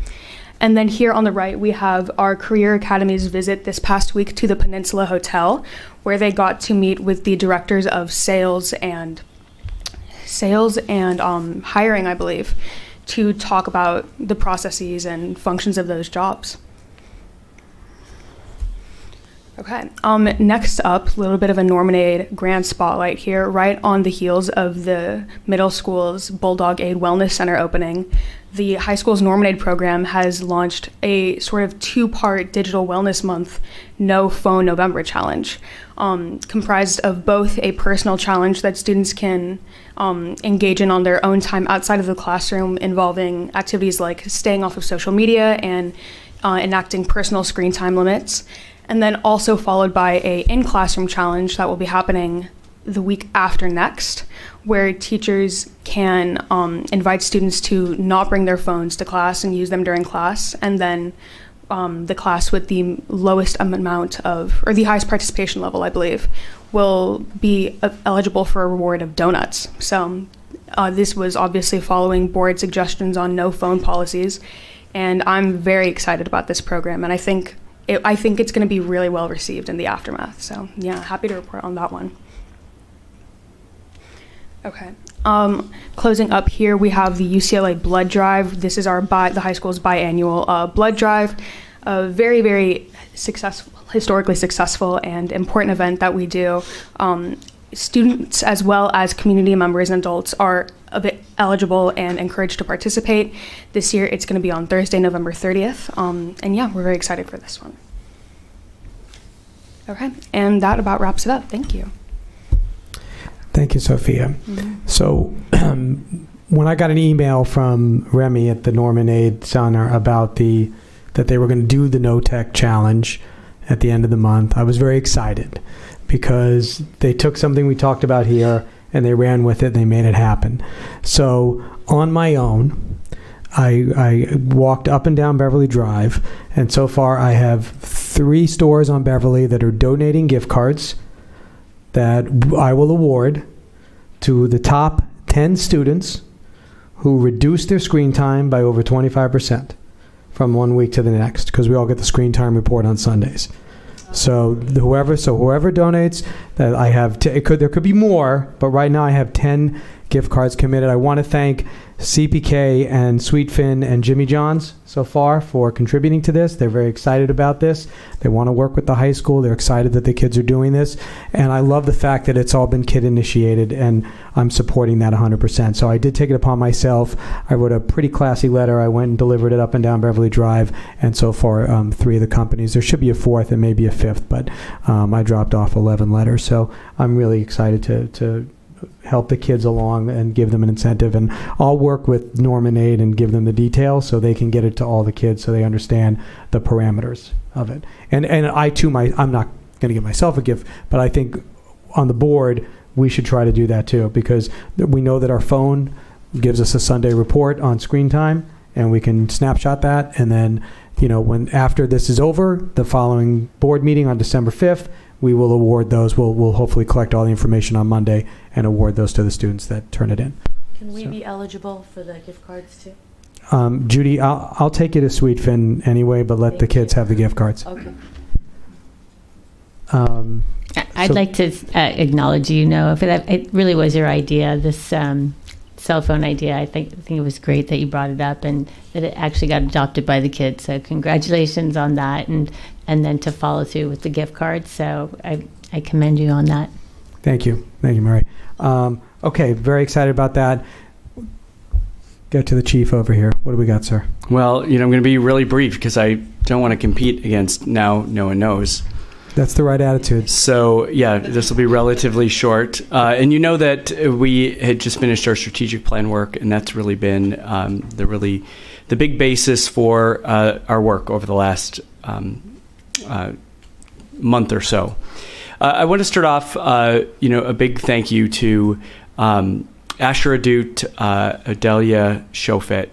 And then here on the right, we have our Career Academy's visit this past week to the Peninsula Hotel, where they got to meet with the directors of sales and hiring, I believe, to talk about the processes and functions of those jobs. Okay, next up, a little bit of a Norman-Aid grand spotlight here, right on the heels of the middle school's Bulldog Aid Wellness Center opening. The high school's Norman-Aid program has launched a sort of 2-part digital wellness month, No Phone November challenge, comprised of both a personal challenge that students can engage in on their own time outside of the classroom, involving activities like staying off of social media and enacting personal screen time limits, and then also followed by a in-classroom challenge that will be happening the week after next, where teachers can invite students to not bring their phones to class and use them during class, and then the class with the lowest amount of, or the highest participation level, I believe, will be eligible for a reward of donuts. So this was obviously following board suggestions on no phone policies, and I'm very excited about this program, and I think it's going to be really well received in the aftermath. So yeah, happy to report on that one. Okay. Closing up here, we have the UCLA Blood Drive. This is the high school's biannual blood drive. A very, very historically successful and important event that we do. Students as well as community members and adults are eligible and encouraged to participate. This year it's going to be on Thursday, November 30th. And yeah, we're very excited for this one. Okay, and that about wraps it up. Thank you. Thank you, Sophia. Mm-hmm. So when I got an email from Remy at the Norman Aid Center about that they were going to do the No Tech Challenge at the end of the month, I was very excited because they took something we talked about here and they ran with it and they made it happen. So on my own, I walked up and down Beverly Drive, and so far I have 3 stores on Beverly that are donating gift cards that I will award to the top 10 students who reduced their screen time by over 25% from one week to the next, because we all get the screen time report on Sundays. So whoever donates, that I have, there could be more, but right now I have 10 gift cards committed. I want to thank CPK and Sweetfin and Jimmy John's so far for contributing to this. They're very excited about this. They want to work with the high school. They're excited that the kids are doing this. And I love the fact that it's all been kid initiated, and I'm supporting that 100%. So I did take it upon myself. I wrote a pretty classy letter. I went and delivered it up and down Beverly Drive. And so far, 3 of the companies. There should be a 4th and maybe a 5th, but I dropped off 11 letters. So I'm really excited to help the kids along and give them an incentive. And I'll work with Norm and Aid and give them the details so they can get it to all the kids so they understand the parameters of it. And I too, I'm not going to give myself a gift, but I think on the board, we should try to do that too, because we know that our phone gives us a Sunday report on screen time, and we can snapshot that. And then, when after this is over, the following board meeting on December 5th, we will award those. We'll hopefully collect all the information on Monday and award those to the students that turn it in. Can we be eligible for the gift cards too? Judy, I'll take you to Sweetfin anyway, but let the kids have the gift cards. Okay. I'd like to acknowledge for that. It really was your idea, this cell phone idea. I think it was great that you brought it up and that it actually got adopted by the kids. So congratulations on that, and then to follow through with the gift cards. So I commend you on that. Thank you, Mary. Okay, very excited about that. Get to the chief over here. What do we got, sir? Well, I'm going to be really brief because I don't want to compete against now no one knows. That's the right attitude. So, yeah, this will be relatively short. And you know that we had just finished our strategic plan work, and that's really been the big basis for our work over the last month or so. I want to start off, a big thank you to Asher Adut, Adelia Shofet,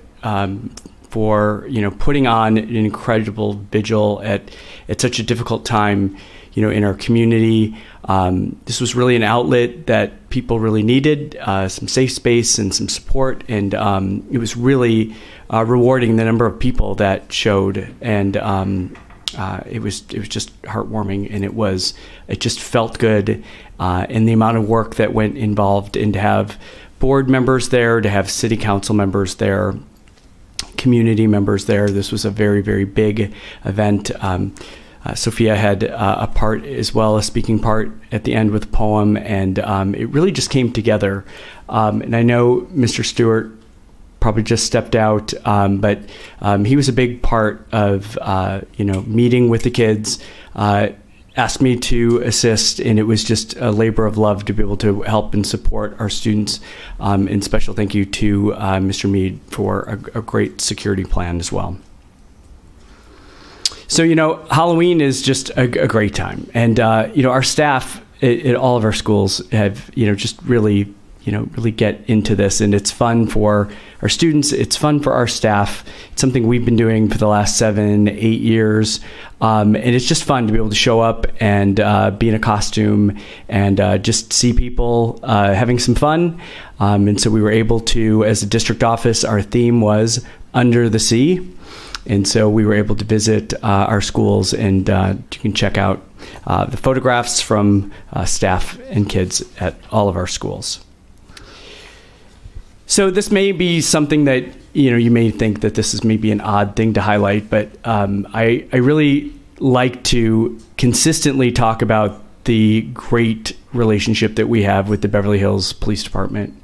for putting on an incredible vigil at such a difficult time, in our community. This was really an outlet that people really needed, some safe space and some support, and it was really rewarding, the number of people that showed, and it was just heartwarming, and it just felt good, and the amount of work that went involved, and to have board members there, to have city council members there, community members there. This was a very, very big event. Sophia had a part as well, a speaking part at the end with a poem, and it really just came together. And I know Mr. Stewart probably just stepped out, but he was a big part of meeting with the kids, asked me to assist, and it was just a labor of love to be able to help and support our students. And special thank you to Mr. Mead for a great security plan as well. So, Halloween is just a great time. And, our staff at all of our schools have, just really get into this. And it's fun for our students. It's fun for our staff. It's something we've been doing for the last 7-8 years. And it's just fun to be able to show up and be in a costume and just see people having some fun. And so we were able to, as a district office, our theme was Under the Sea. And so we were able to visit our schools, and you can check out the photographs from staff and kids at all of our schools. So this may be something that, you may think that this is maybe an odd thing to highlight, but I really like to consistently talk about the great relationship that we have with the Beverly Hills Police Department.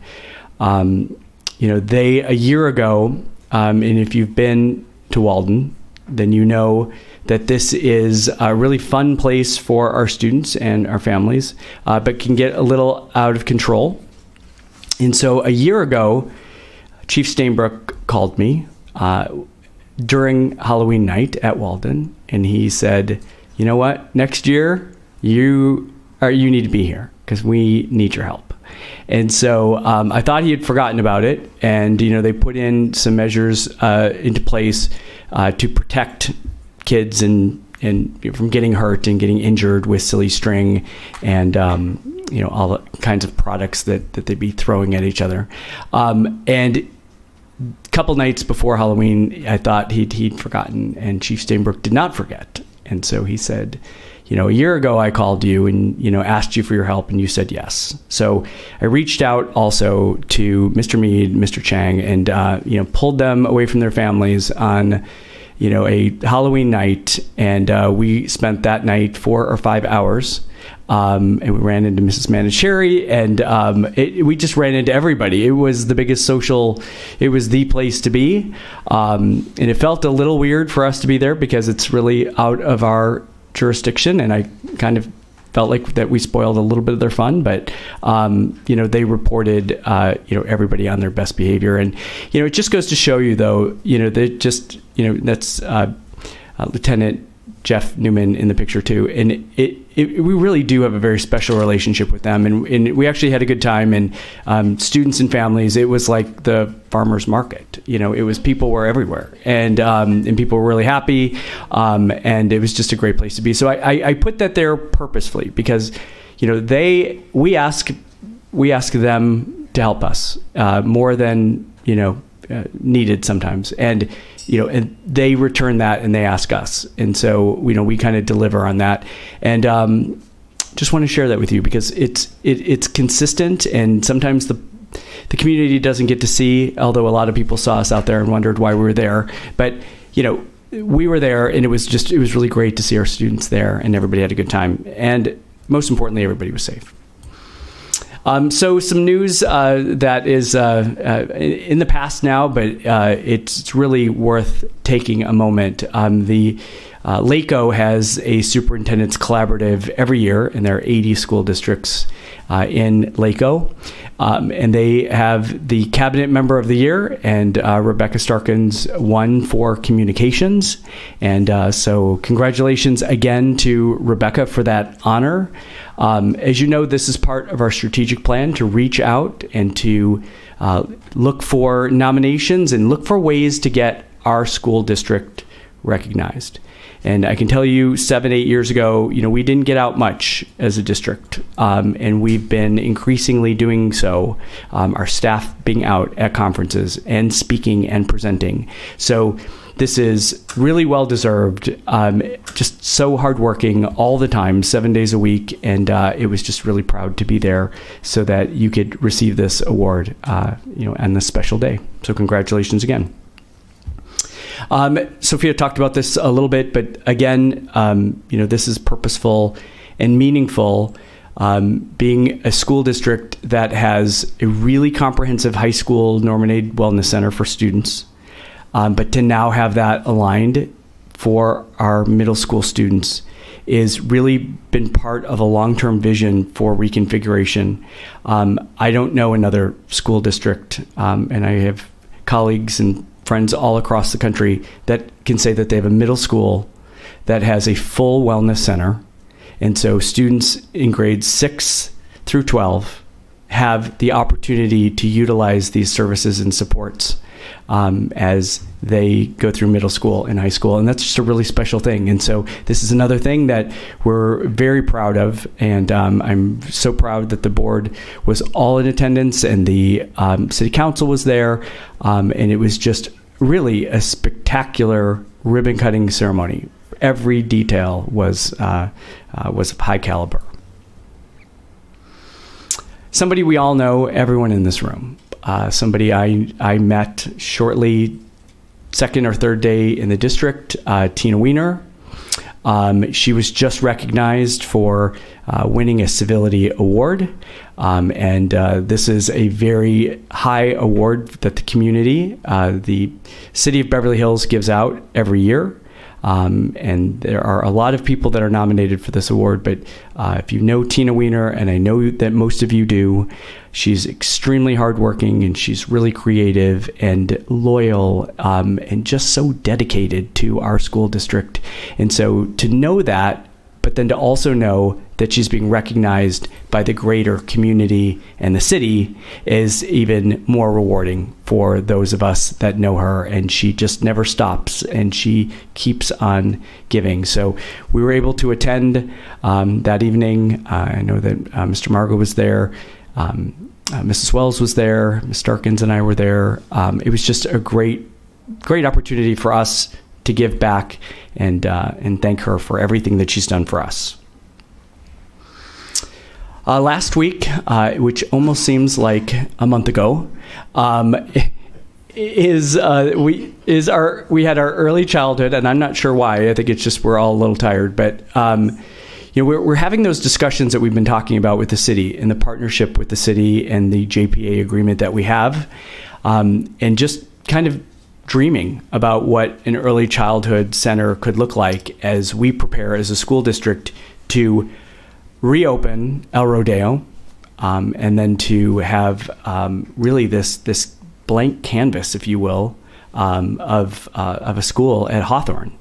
They, a year ago, and if you've been to Walden, then you know that this is a really fun place for our students and our families, but can get a little out of control. And so a year ago, Chief Stainbrook called me during Halloween night at Walden, and he said, "You know what? Next year, you need to be here because we need your help." And so I thought he had forgotten about it, and they put in some measures into place to protect kids and from getting hurt and getting injured with silly string and all the kinds of products that they'd be throwing at each other. And a couple nights before Halloween, I thought he'd forgotten, and Chief Stainbrook did not forget. And so he said, a year ago I called you and, asked you for your help, and you said yes. So I reached out also to Mr. Mead, Mr. Chang, and, pulled them away from their families on, a Halloween night. And we spent that night 4 or 5 hours. And we ran into Mrs. Manicherry, and we just ran into everybody. It was the biggest it was the place to be. And it felt a little weird for us to be there because it's really out of our jurisdiction, and I kind of felt like that we spoiled a little bit of their fun, but they reported everybody on their best behavior. And it just goes to show you, though, they just that's Lieutenant Jeff Newman in the picture too, and we really do have a very special relationship with them, and we actually had a good time. And students and families, it was like the farmers market. It was, people were everywhere, and people were really happy, and it was just a great place to be. So I put that there purposefully because we ask them to help us more than needed sometimes, and and they return that and they ask us. And so, we kind of deliver on that. And just want to share that with you because it's consistent, and sometimes the community doesn't get to see, although a lot of people saw us out there and wondered why we were there. But, we were there, and it was really great to see our students there, and everybody had a good time. And most importantly, everybody was safe. So some news that is in the past now, but it's really worth taking a moment. The LACO has a superintendent's collaborative every year, and there are 80 school districts in LACO. And they have the Cabinet Member of the Year, and Rebecca Starkins won for communications. And so congratulations again to Rebecca for that honor. As you know, this is part of our strategic plan to reach out and to look for nominations and look for ways to get our school district recognized. And I can tell you 7-8 years ago, we didn't get out much as a district, and we've been increasingly doing so, our staff being out at conferences and speaking and presenting. So this is really well-deserved, just so hardworking all the time, 7 days a week, and it was just really proud to be there so that you could receive this award, on this special day. So congratulations again. Sophia talked about this a little bit, but again, this is purposeful and meaningful. Being a school district that has a really comprehensive high school Norman Wellness Center for students, but to now have that aligned for our middle school students is really been part of a long-term vision for reconfiguration. I don't know another school district, and I have colleagues and friends all across the country that can say that they have a middle school that has a full wellness center. And so students in grades 6 through 12 have the opportunity to utilize these services and supports as they go through middle school and high school. And that's just a really special thing. And so this is another thing that we're very proud of. And I'm so proud that the board was all in attendance and the city council was there. And it was just really a spectacular ribbon cutting ceremony. Every detail was of high caliber. Somebody we all know, everyone in this room. Somebody I met shortly, second or third day in the district, Tina Weiner. She was just recognized for winning a civility award. And this is a very high award that the community, the city of Beverly Hills gives out every year. And there are a lot of people that are nominated for this award, but if you know Tina Weiner, and I know that most of you do, she's extremely hardworking and she's really creative and loyal, and just so dedicated to our school district. And so to know that but then to also know that she's being recognized by the greater community and the city is even more rewarding for those of us that know her. And she just never stops, and she keeps on giving. So we were able to attend that evening. I know that Mr. Margot was there. Mrs. Wells was there. Ms. Starkins and I were there. It was just a great opportunity for us to give back and thank her for everything that she's done for us. Last week, which almost seems like a month ago, we had our early childhood, and I'm not sure why. I think it's just we're all a little tired, but we're having those discussions that we've been talking about with the city and the partnership with the city and the JPA agreement that we have, and just kind of dreaming about what an early childhood center could look like as we prepare as a school district to reopen El Rodeo, and then to have really this blank canvas, if you will, of a school at Hawthorne.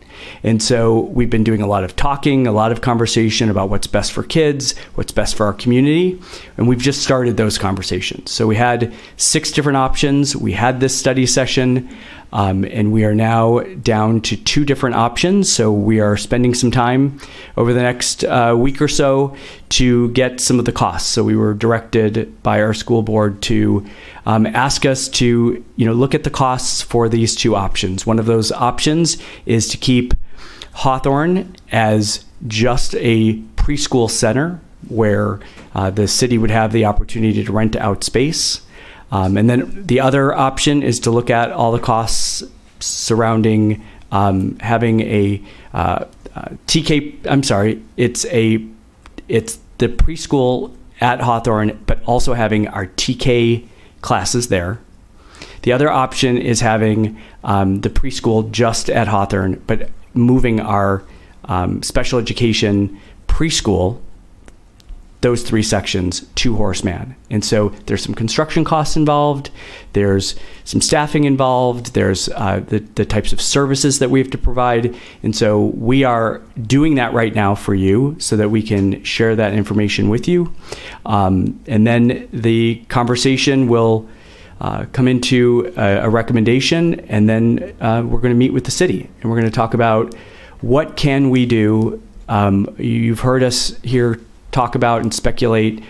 And so we've been doing a lot of talking, a lot of conversation about what's best for kids, what's best for our community, and we've just started those conversations. So we had 6 different options. We had this study session, and we are now down to 2 different options. So we are spending some time over the next week or so to get some of the costs. So we were directed by our school board to ask us to look at the costs for these 2 options. One of those options is to keep Hawthorne as just a preschool center where the city would have the opportunity to rent out space. And then the other option is to look at all the costs surrounding having a TK. I'm sorry, it's the preschool at Hawthorne, but also having our TK classes there. The other option is having the preschool just at Hawthorne, but moving our special education preschool, those 3 sections, to Horseman. And so there's some construction costs involved, there's some staffing involved, there's the types of services that we have to provide. And so we are doing that right now for you so that we can share that information with you. And then the conversation will come into a recommendation, and then we're going to meet with the city, and we're going to talk about what can we do. You've heard us here talk about and speculate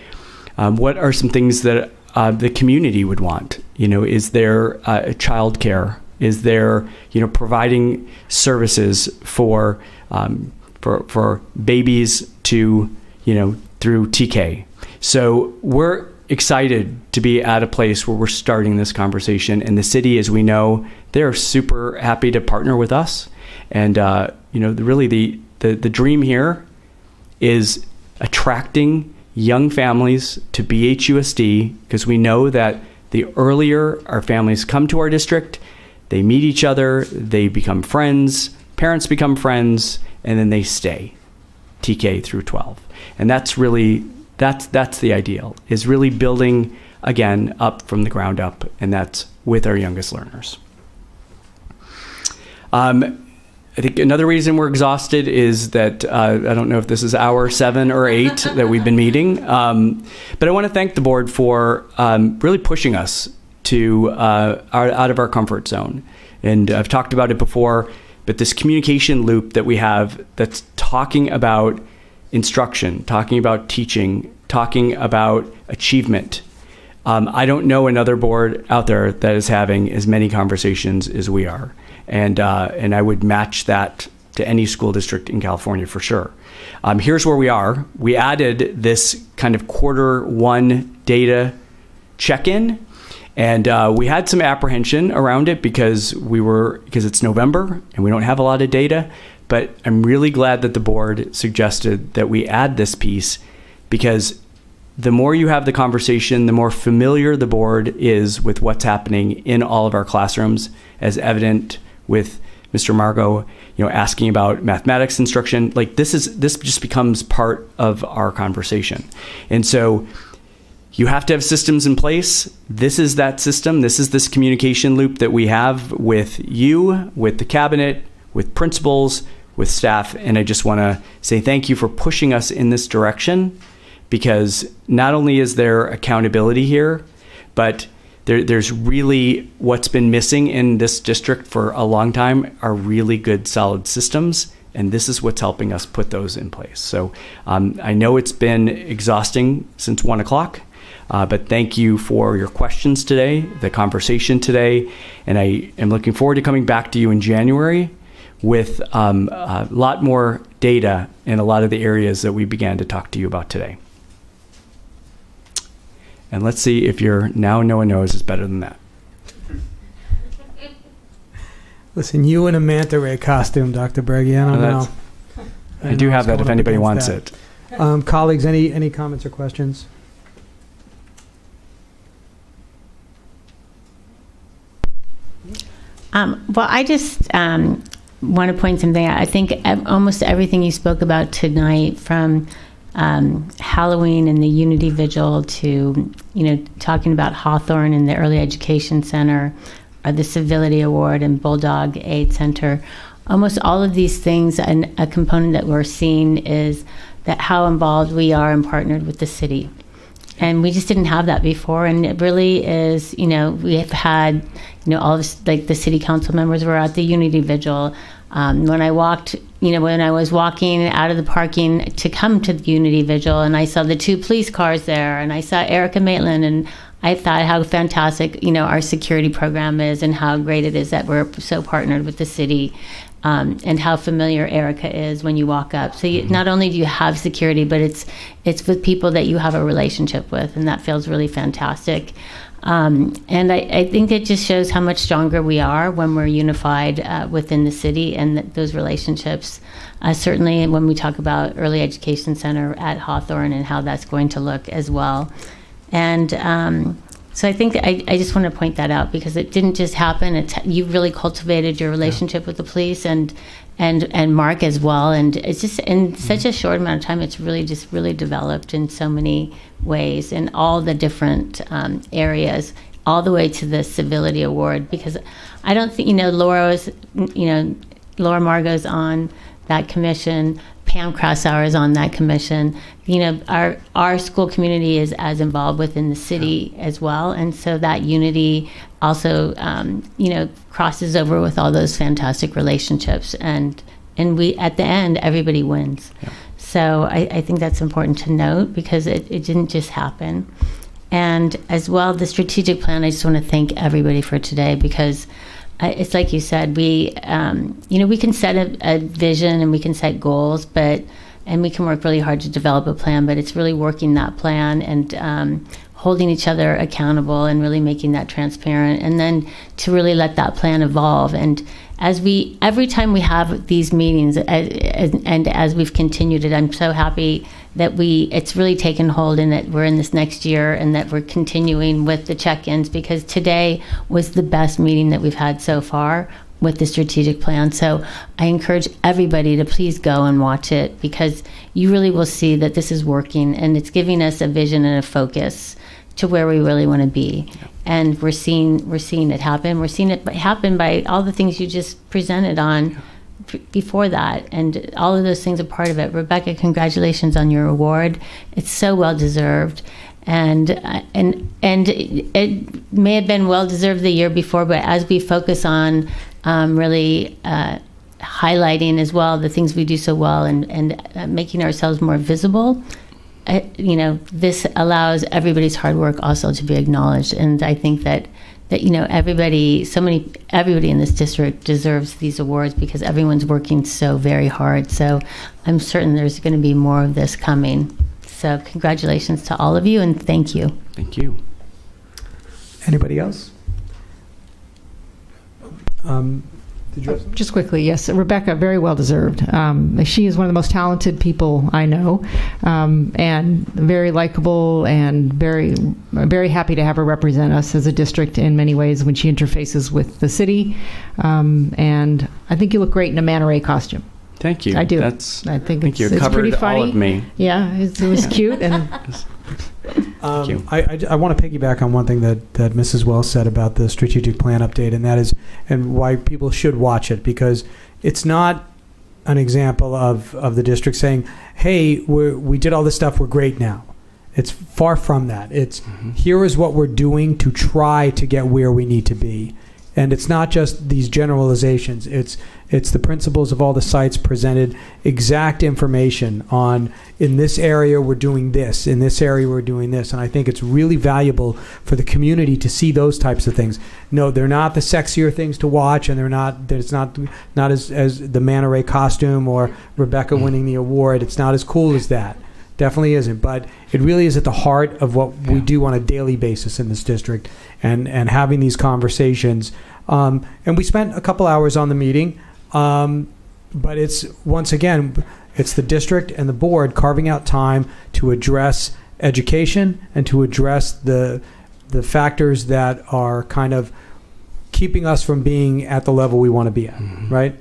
what are some things that the community would want. Is there childcare? Is there providing services for babies to through TK? So we're excited to be at a place where we're starting this conversation, and the city, as we know, they're super happy to partner with us. And really the dream here is attracting young families to BHUSD, because we know that the earlier our families come to our district, they meet each other, they become friends, parents become friends, and then they stay TK through 12. And that's really that's the ideal, is really building again up from the ground up, and that's with our youngest learners. I think another reason we're exhausted is that I don't know if this is hour 7 or 8 that we've been meeting, but I want to thank the board for really pushing us to out of our comfort zone. And I've talked about it before, but this communication loop that we have that's talking about instruction, talking about teaching, talking about achievement. I don't know another board out there that is having as many conversations as we are. And I would match that to any school district in California for sure. Here's where we are. We added this kind of Q1 data check-in, and we had some apprehension around it because it's November and we don't have a lot of data. But I'm really glad that the board suggested that we add this piece, because the more you have the conversation, the more familiar the board is with what's happening in all of our classrooms, as evident with Mr. Margot, asking about mathematics instruction. Like this just becomes part of our conversation. And so you have to have systems in place. This is that system. This is this communication loop that we have with you, with the cabinet, with principals, with staff. And I just want to say thank you for pushing us in this direction, because not only is there accountability here, but there's really, what's been missing in this district for a long time are really good, solid systems. And this is what's helping us put those in place. So I know it's been exhausting since 1 o'clock, but thank you for your questions today, the conversation today. And I am looking forward to coming back to you in January with a lot more data in a lot of the areas that we began to talk to you about today. And let's see if your now no one knows is better than that. Listen, you in a manta ray costume, Dr. Breggy, I don't know. I do have that if anybody wants it. Colleagues, any comments or questions? Well, I just want to point something out. I think almost everything you spoke about tonight, from Halloween and the Unity Vigil to, talking about Hawthorne and the Early Education Center, or the Civility Award and Bulldog Aid Center, almost all of these things, and a component that we're seeing is that how involved we are and partnered with the city. And we just didn't have that before. And it really is, we have had, all of this, like the city council members were at the Unity Vigil. When I walked, when I was walking out of the parking to come to the Unity Vigil, and I saw the 2 police cars there, and I saw Erica Maitland, and I thought how fantastic, our security program is, and how great it is that we're so partnered with the city, and how familiar Erica is when you walk up. So not only do you have security, but it's with people that you have a relationship with, and that feels really fantastic. And I think it just shows how much stronger we are when we're unified within the city, and those relationships. Certainly when we talk about Early Education Center at Hawthorne and how that's going to look as well. And so I think I just want to point that out, because it didn't just happen. You really cultivated your relationship with the police and Mark as well. And it's just in such a short amount of time, it's really just really developed in so many ways in all the different areas, all the way to the Civility Award. Because I don't think, Laura Margot's on that commission. Pam Krassauer is on that commission. Our school community is as involved within the city as well, and so that unity also, crosses over with all those fantastic relationships, and we, at the end, everybody wins. Yeah. So I think that's important to note, because it didn't just happen. And as well, the strategic plan, I just want to thank everybody for today, because it's like you said, we can set a vision and we can set goals, and we can work really hard to develop a plan, but it's really working that plan and holding each other accountable and really making that transparent, and then to really let that plan evolve. And every time we have these meetings, and as we've continued it, I'm so happy that it's really taken hold, and that we're in this next year, and that we're continuing with the check-ins, because today was the best meeting that we've had so far with the strategic plan. So I encourage everybody to please go and watch it, because you really will see that this is working, and it's giving us a vision and a focus to where we really want to be. And we're seeing it happen. We're seeing it happen by all the things you just presented on before that, and all of those things are part of it. Rebecca, congratulations on your award. It's so well deserved, and it may have been well deserved the year before, but as we focus on really highlighting as well the things we do so well, and making ourselves more visible, this allows everybody's hard work also to be acknowledged. And I think that everybody in this district deserves these awards, because everyone's working so very hard. So I'm certain there's going to be more of this coming. So congratulations to all of you, and thank you. Thank you. Anybody else? Did you have Just quickly, yes, Rebecca, very well deserved. She is one of the most talented people I know, and very likable, and very, very happy to have her represent us as a district in many ways when she interfaces with the city. And I think you look great in a manta ray costume. Thank you. I do. I think you covered pretty funny. all of me. Yeah, it was cute. And Thank you. I want to piggyback on one thing that Mrs. Wells said about the strategic plan update, and that is, and why people should watch it, because it's not an example of the district saying, hey, we did all this stuff, we're great now. It's far from that. It's here is what we're doing to try to get where we need to be. And it's not just these generalizations. It's the principals of all the sites presented exact information on, in this area we're doing this, in this area we're doing this. And I think it's really valuable for the community to see those types of things. No, they're not the sexier things to watch, and it's not as the Manta Ray costume or Rebecca winning the award. It's not as cool as that. Definitely isn't, but it really is at the heart of what we do on a daily basis in this district, and having these conversations. And we spent a couple hours on the meeting, but it's, once again, it's the district and the board carving out time to address education and to address the factors that are kind of keeping us from being at the level we want to be at, right?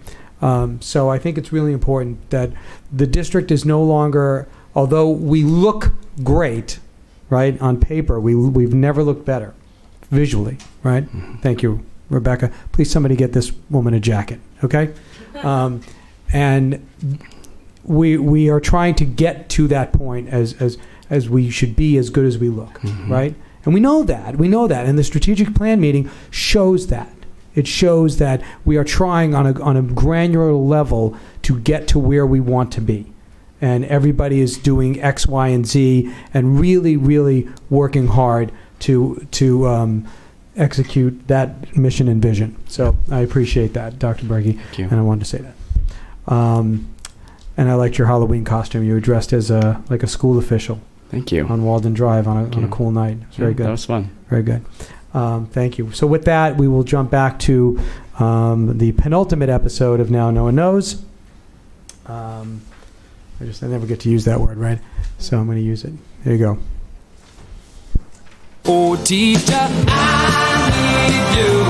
So I think it's really important that the district is no longer, although we look great, right, on paper, we've never looked better visually, right? Thank you, Rebecca. Please, somebody get this woman a jacket, okay? And we are trying to get to that point as we should be, as good as we look, right? And we know that, and the strategic plan meeting shows that. It shows that we are trying on a granular level to get to where we want to be. And everybody is doing X, Y, and Z, and really, really working hard to execute that mission and vision. So I appreciate that, Dr. Berge, and I wanted to say that. And I liked your Halloween costume. You were dressed as like a school official. Thank you. On Walden Drive on a cool night. It was very good. That was fun. Very good. Thank you. So with that, we will jump back to the penultimate episode of Now No One Knows. I never get to use that word, right? So I'm going to use it. There you go. Oh, teacher, I need you.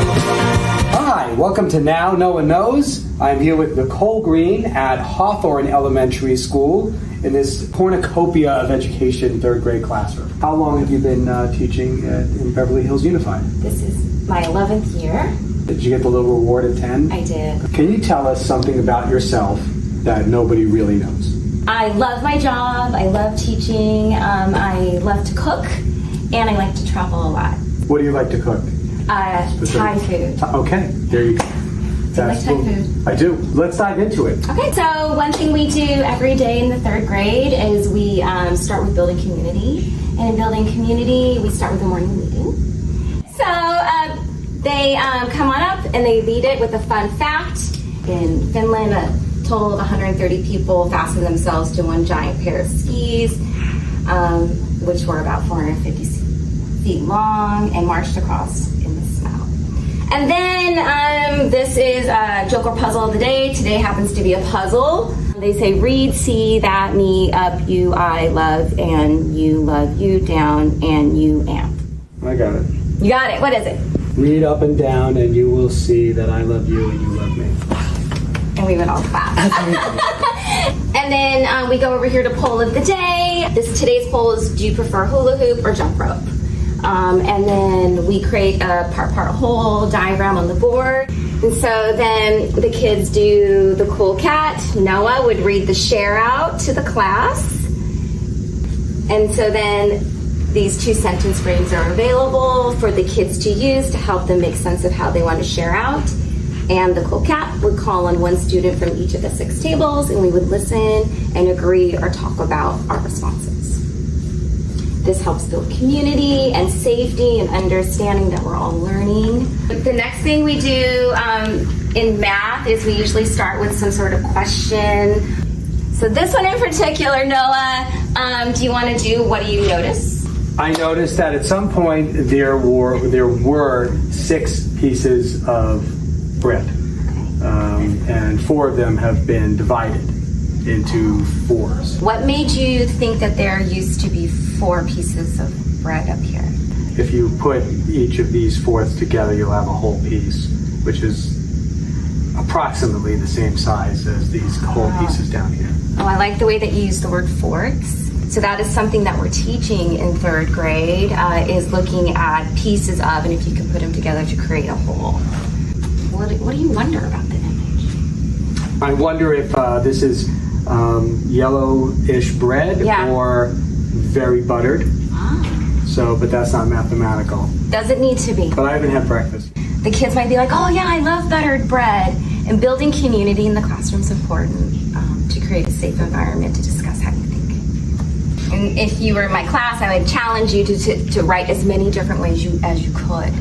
Hi, welcome to Now No One Knows. I'm here with Nicole Green at Hawthorne Elementary School in this cornucopia of education third grade classroom. How long have you been teaching in Beverly Hills Unified? This is my 11th year. Did you get the little reward at 10? I did. Can you tell us something about yourself that nobody really knows? I love my job. I love teaching. I love to cook, and I like to travel a lot. What do you like to cook? Thai food. Okay, there you go. Do you like Thai food? I do. Let's dive into it. Okay, so one thing we do every day in the third grade is we start with building community. And in building community, we start with a morning meeting. So they come on up and they lead it with a fun fact. In Finland, a total of 130 people fastened themselves to one giant pair of skis, which were about 450 feet long, and marched across in the snow. And then this is a joke or puzzle of the day. Today happens to be a puzzle. They say read, see, that, me, up, you, I, love, and you, love, you, down, and you, amp. I got it. You got it. What is it? Read up and down, and you will see that I love you and you love me. And we would all clap. And then we go over here to poll of the day. Today's poll is, do you prefer hula hoop or jump rope? And then we create a part whole diagram on the board. And so then the kids do the cool cat. Noah would read the share out to the class. And so then these 2 sentence frames are available for the kids to use to help them make sense of how they want to share out. And the cool cat would call on one student from each of the 6 tables, and we would listen and agree or talk about our responses. This helps build community and safety and understanding that we're all learning. The next thing we do in math is we usually start with some sort of question. So this one in particular, Noah, do you want to do what do you notice? I noticed that at some point there were 6 pieces of bread, and 4 of them have been divided into 4s. What made you think that there used to be 4 pieces of bread up here? If you put each of these 4ths together, you'll have a whole piece, which is approximately the same size as these whole pieces down here. Oh, I like the way that you use the word forks. So that is something that we're teaching in 3rd grade, is looking at pieces of, and if you can put them together to create a whole. What do you wonder about the image? I wonder if this is yellowish bread Yeah. or very buttered. So, but that's not mathematical. Doesn't need to be. But I haven't had breakfast. The kids might be like, oh yeah, I love buttered bread. And building community in the classroom is important to create a safe environment to discuss how you think. And if you were in my class, I would challenge you to write as many different ways as you could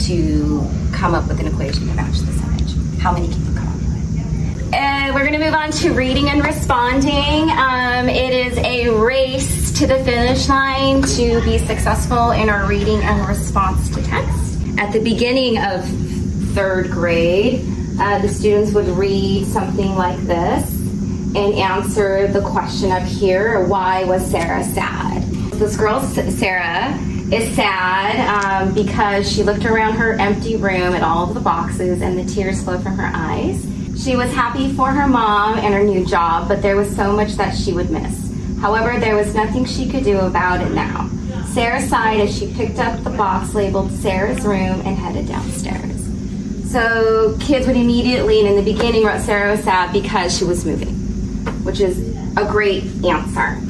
to come up with an equation to match this image. How many can you come up with? We're going to move on to reading and responding. It is a race to the finish line to be successful in our reading and response to text. At the beginning of third grade, the students would read something like this and answer the question up here, why was Sarah sad? This girl, Sarah, is sad because she looked around her empty room at all of the boxes and the tears flowed from her eyes. She was happy for her mom and her new job, but there was so much that she would miss. However, there was nothing she could do about it now. Sarah sighed as she picked up the box labeled Sarah's room and headed downstairs. So kids would immediately, and in the beginning, wrote Sarah was sad because she was moving, which is a great answer.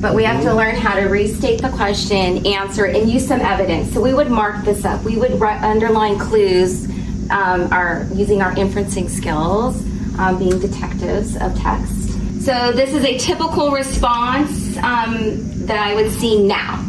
But we have to learn how to restate the question, answer it, and use some evidence. So we would mark this up. We would underline clues, using our inferencing skills, being detectives of text. So this is a typical response that I would see now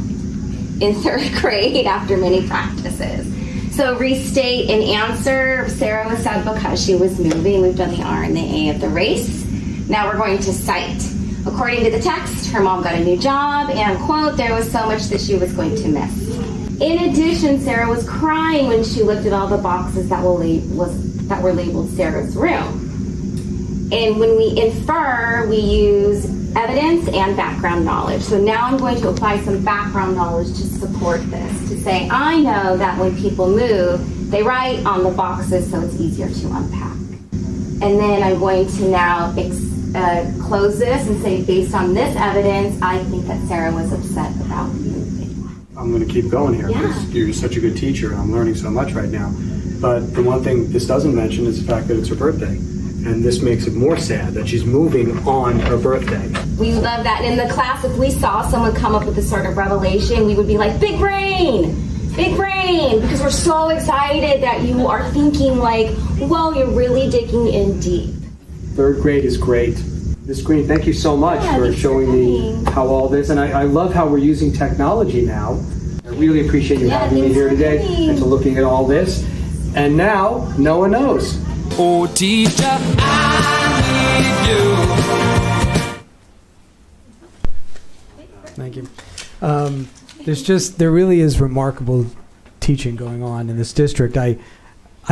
in third grade after many practices. So restate and answer. Sarah was sad because she was moving. We've done the R and the A of the race. Now we're going to cite. According to the text, her mom got a new job, and quote, there was so much that she was going to miss. In addition, Sarah was crying when she looked at all the boxes that were labeled Sarah's room. And when we infer, we use evidence and background knowledge. So now I'm going to apply some background knowledge to support this, to say, I know that when people move, they write on the boxes so it's easier to unpack. And then I'm going to now close this and say, based on this evidence, I think that Sarah was upset about moving. I'm going to keep going here Yeah. because you're such a good teacher and I'm learning so much right now. But the one thing this doesn't mention is the fact that it's her birthday. And this makes it more sad that she's moving on her birthday. We love that. And in the class, if we saw someone come up with this sort of revelation, we would be like, big brain, because we're so excited that you are thinking like, whoa, you're really digging in deep. Third grade is great. Ms. Green, thank you so much for showing me how all this, and I love how we're using technology now. I really appreciate you having me here today and for looking at all this. And now, Noah knows. Oh, teacher, I need you. Thank you. There really is remarkable teaching going on in this district. I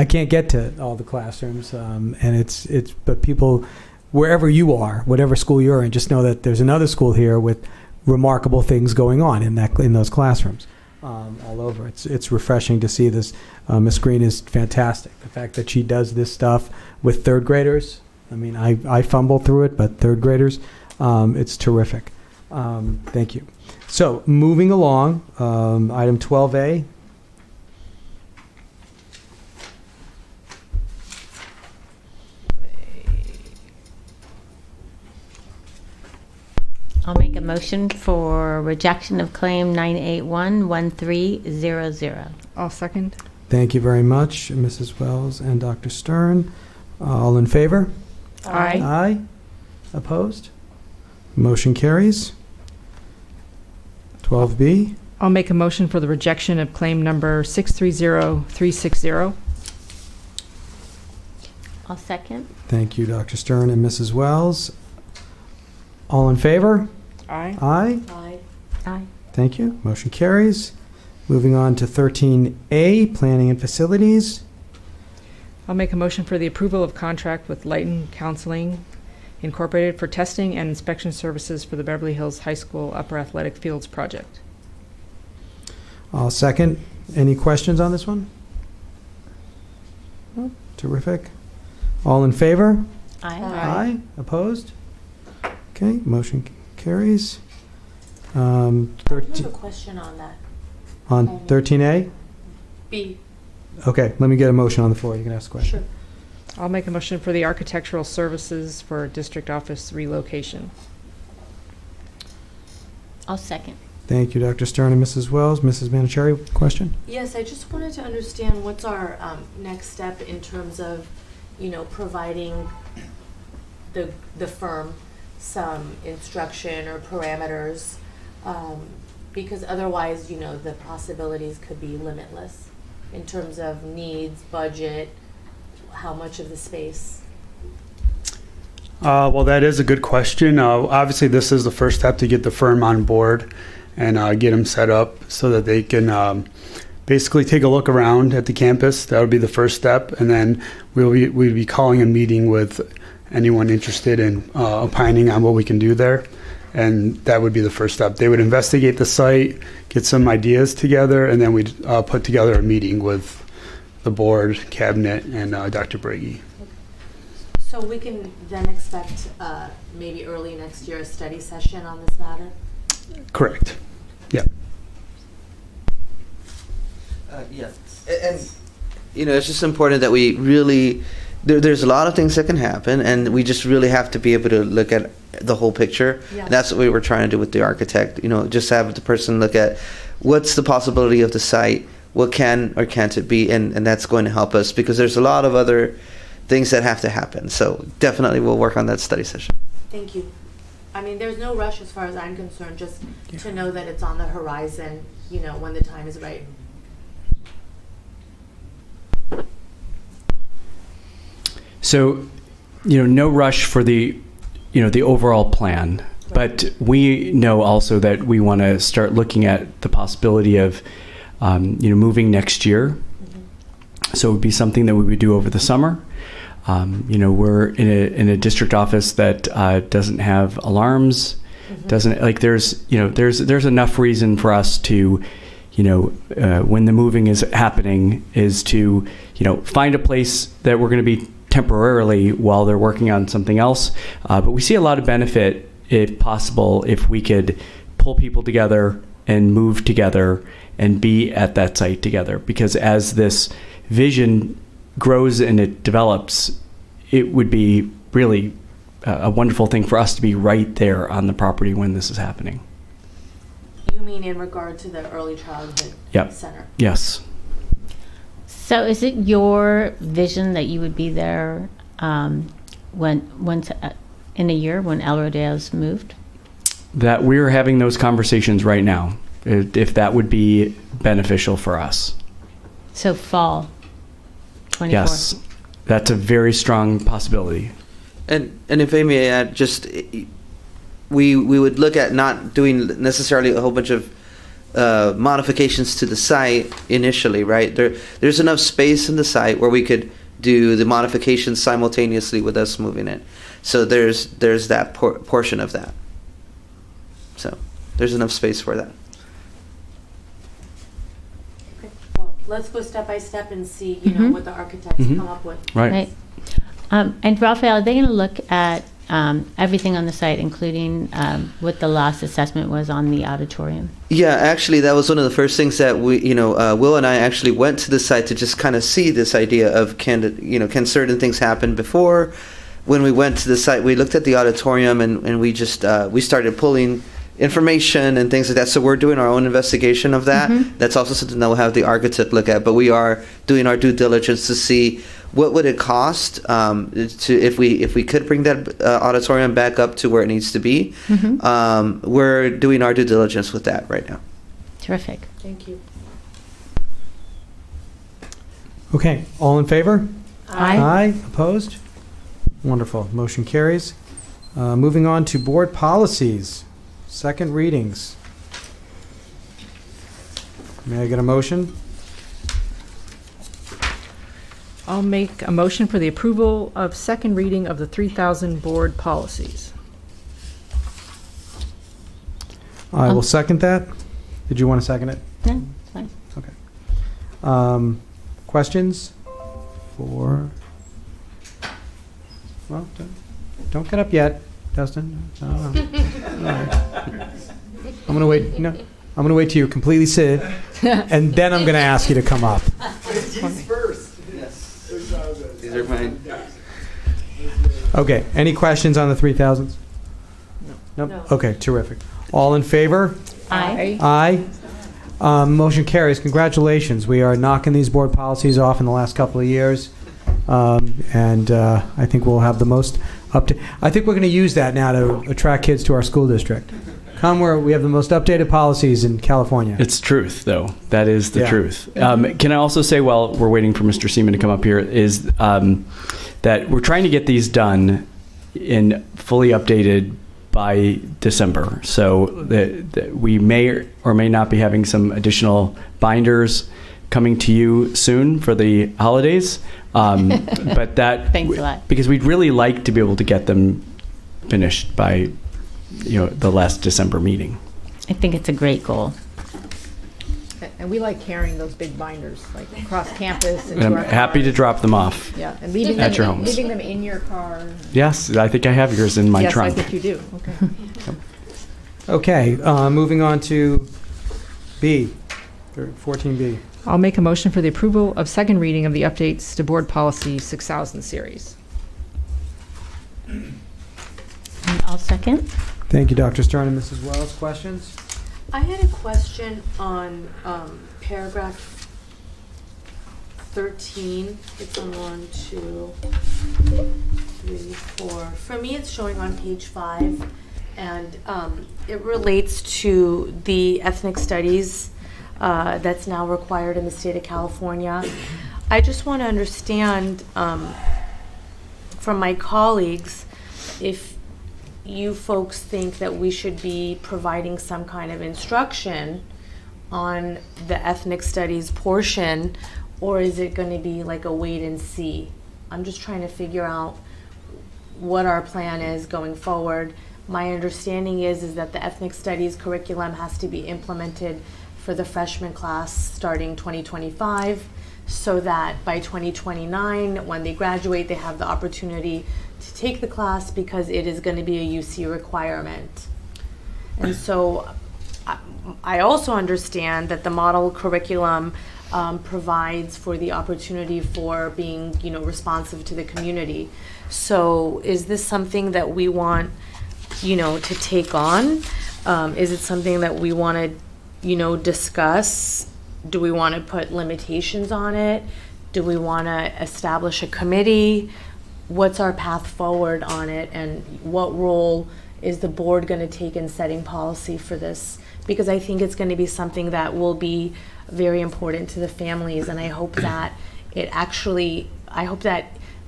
can't get to all the classrooms, and but people, wherever you are, whatever school you're in, just know that there's another school here with remarkable things going on in those classrooms all over. It's refreshing to see this. Ms. Green is fantastic. The fact that she does this stuff with third graders. I mean, I fumble through it, but third graders, it's terrific. Thank you. So moving along, item 12A. I'll make a motion for rejection of claim 9811300. I'll second. Thank you very much, Mrs. Wells and Dr. Stern. All in favor? Aye. Aye. Opposed? Motion carries. 12B. I'll make a motion for the rejection of claim number 630360. I'll second. Thank you, Dr. Stern and Mrs. Wells. All in favor? Aye. Aye. Aye. Aye. Thank you. Motion carries. Moving on to 13A, Planning and Facilities. I'll make a motion for the approval of contract with Lighton Counseling Incorporated for testing and inspection services for the Beverly Hills High School Upper Athletic Fields project. I'll second. Any questions on this one? No? Terrific. All in favor? Aye. Aye. Opposed? Okay, motion carries. I have 13 a question on that. on 13A? B. Okay, let me get a motion on the floor. You can ask a question. I'll make a motion for the architectural services for district office relocation. I'll second. Thank you, Dr. Stern and Mrs. Wells. Mrs. Manicherry, question? Yes, I just wanted to understand what's our next step in terms of, providing the firm some instruction or parameters, because otherwise, the possibilities could be limitless in terms of needs, budget, how much of the space. Well, that is a good question. Obviously, this is the first step to get the firm on board and get them set up so that they can basically take a look around at the campus. That would be the first step. And then we'll be calling a meeting with anyone interested in opining on what we can do there. And that would be the first step. They would investigate the site, get some ideas together, and then we'd put together a meeting with the board, cabinet, and Dr. Brady. So we can then expect maybe early next year a study session on this matter? Correct. Yeah. Yeah. And, it's just important that we really, there's a lot of things that can happen, and we just really have to be able to look at the whole picture. Yeah. And that's what we were trying to do with the architect. Just have the person look at what's the possibility of the site, what can or can't it be, and that's going to help us because there's a lot of other things that have to happen. So definitely we'll work on that study session. Thank you. I mean, there's no rush as far as I'm concerned, just to know that it's on the horizon, when the time is right. So, no rush for the overall plan, but we know also that we want to start looking at the possibility of, moving next year. Mm-hmm. So it would be something that we would do over the summer. We're in a district office that doesn't have alarms, mm-hmm. There's enough reason for us to, when the moving is happening, is to, find a place that we're going to be temporarily while they're working on something else. But we see a lot of benefit, if possible, if we could pull people together and move together and be at that site together. Because as this vision grows and it develops, it would be really a wonderful thing for us to be right there on the property when this is happening. You mean in regard to the early childhood center? Yes. So is it your vision that you would be there once in a year when El Rodeo's moved? That we're having those conversations right now, if that would be beneficial for us. So fall 24. Yes, that's a very strong possibility. And if I may add, just we would look at not doing necessarily a whole bunch of modifications to the site initially, right? There's enough space in the site where we could do the modifications simultaneously with us moving it. So there's that portion of that. So there's enough space for that. Okay. Well, let's go step by step and see, mm-hmm. what the architects mm-hmm. come up with. Right. And Raphael, are they going to look at everything on the site, including what the last assessment was on the auditorium? Yeah, actually, that was one of the first things that we, Will and I actually went to the site to just kind of see this idea of can certain things happen before. When we went to the site, we looked at the auditorium and we just we started pulling information and things like that. So we're doing our own investigation of that. Mm-hmm. That's also something that we'll have the architect look at. But we are doing our due diligence to see what would it cost if we could bring that auditorium back up to where it needs to be. Mm-hmm. We're doing our due diligence with that right now. Terrific. Thank you. Okay, all in favor? Aye. Aye. Opposed? Wonderful. Motion carries. Moving on to board policies. Second readings. May I get a motion? I'll make a motion for the approval of second reading of the 3,000 board policies. I will second that. Did you want to second it? No, it's fine. Okay. Questions? Well, don't get up yet, Dustin. I'm going to wait. No, I'm going to wait till you completely sit, and then I'm going to ask you to come up. These are mine. Okay, any questions on the 3,000s? Nope. No. Okay, terrific. All in favor? Aye. Aye. Motion carries. Congratulations. We are knocking these board policies off in the last couple of years. And I think we'll have the most I think we're going to use that now to attract kids to our school district. Come where we have the most updated policies in California. It's truth, though. That is the Yeah. truth. Can I also say, while we're waiting for Mr. Seaman to come up here, is that we're trying to get these done in fully updated by December. So that we may or may not be having some additional binders coming to you soon for the holidays. But that Thanks a lot. because we'd really like to be able to get them finished by the last December meeting. I think it's a great goal. And we like carrying those big binders, like across campus. And And I'm happy to drop them off. Yeah, and leaving at them, your homes. leaving them in your car. Yes, I think I have yours in my yes, trunk. I think you do. Okay. Okay, moving on to B, 14B. I'll make a motion for the approval of second reading of the updates to Board Policy 6000 series. And I'll second. Thank you, Dr. Stern and Mrs. Wells. Questions? I had a question on paragraph 13. It's on 1, 2, 3, 4. For me, it's showing on page 5, and it relates to the ethnic studies that's now required in the state of California. I just want to understand from my colleagues if you folks think that we should be providing some kind of instruction on the ethnic studies portion, or is it going to be like a wait and see? I'm just trying to figure out what our plan is going forward. My understanding is that the ethnic studies curriculum has to be implemented for the freshman class starting 2025, so that by 2029, when they graduate, they have the opportunity to take the class because it is going to be a UC requirement. And so I also understand that the model curriculum provides for the opportunity for being, responsive to the community. So is this something that we want, to take on? Is it something that we want to, discuss? Do we want to put limitations on it? Do we want to establish a committee? What's our path forward on it, and what role is the board going to take in setting policy for this? Because I think it's going to be something that will be very important to the families, and I hope that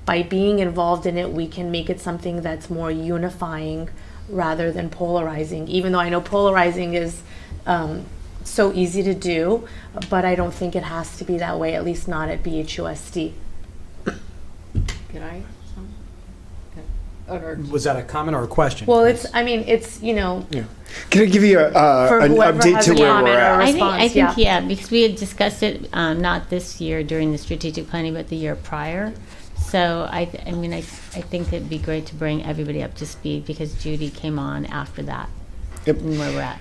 by being involved in it, we can make it something that's more unifying rather than polarizing, even though I know polarizing is so easy to do, but I don't think it has to be that way, at least not at BHUSD. Can I? Was that a comment or a question? Well, it's Yeah. Can I give you an update to where we're at? I think, yeah, because we had discussed it not this year during the strategic planning, but the year prior. So I think it'd be great to bring everybody up to speed because Judy came on after that. Yep. And where we're at.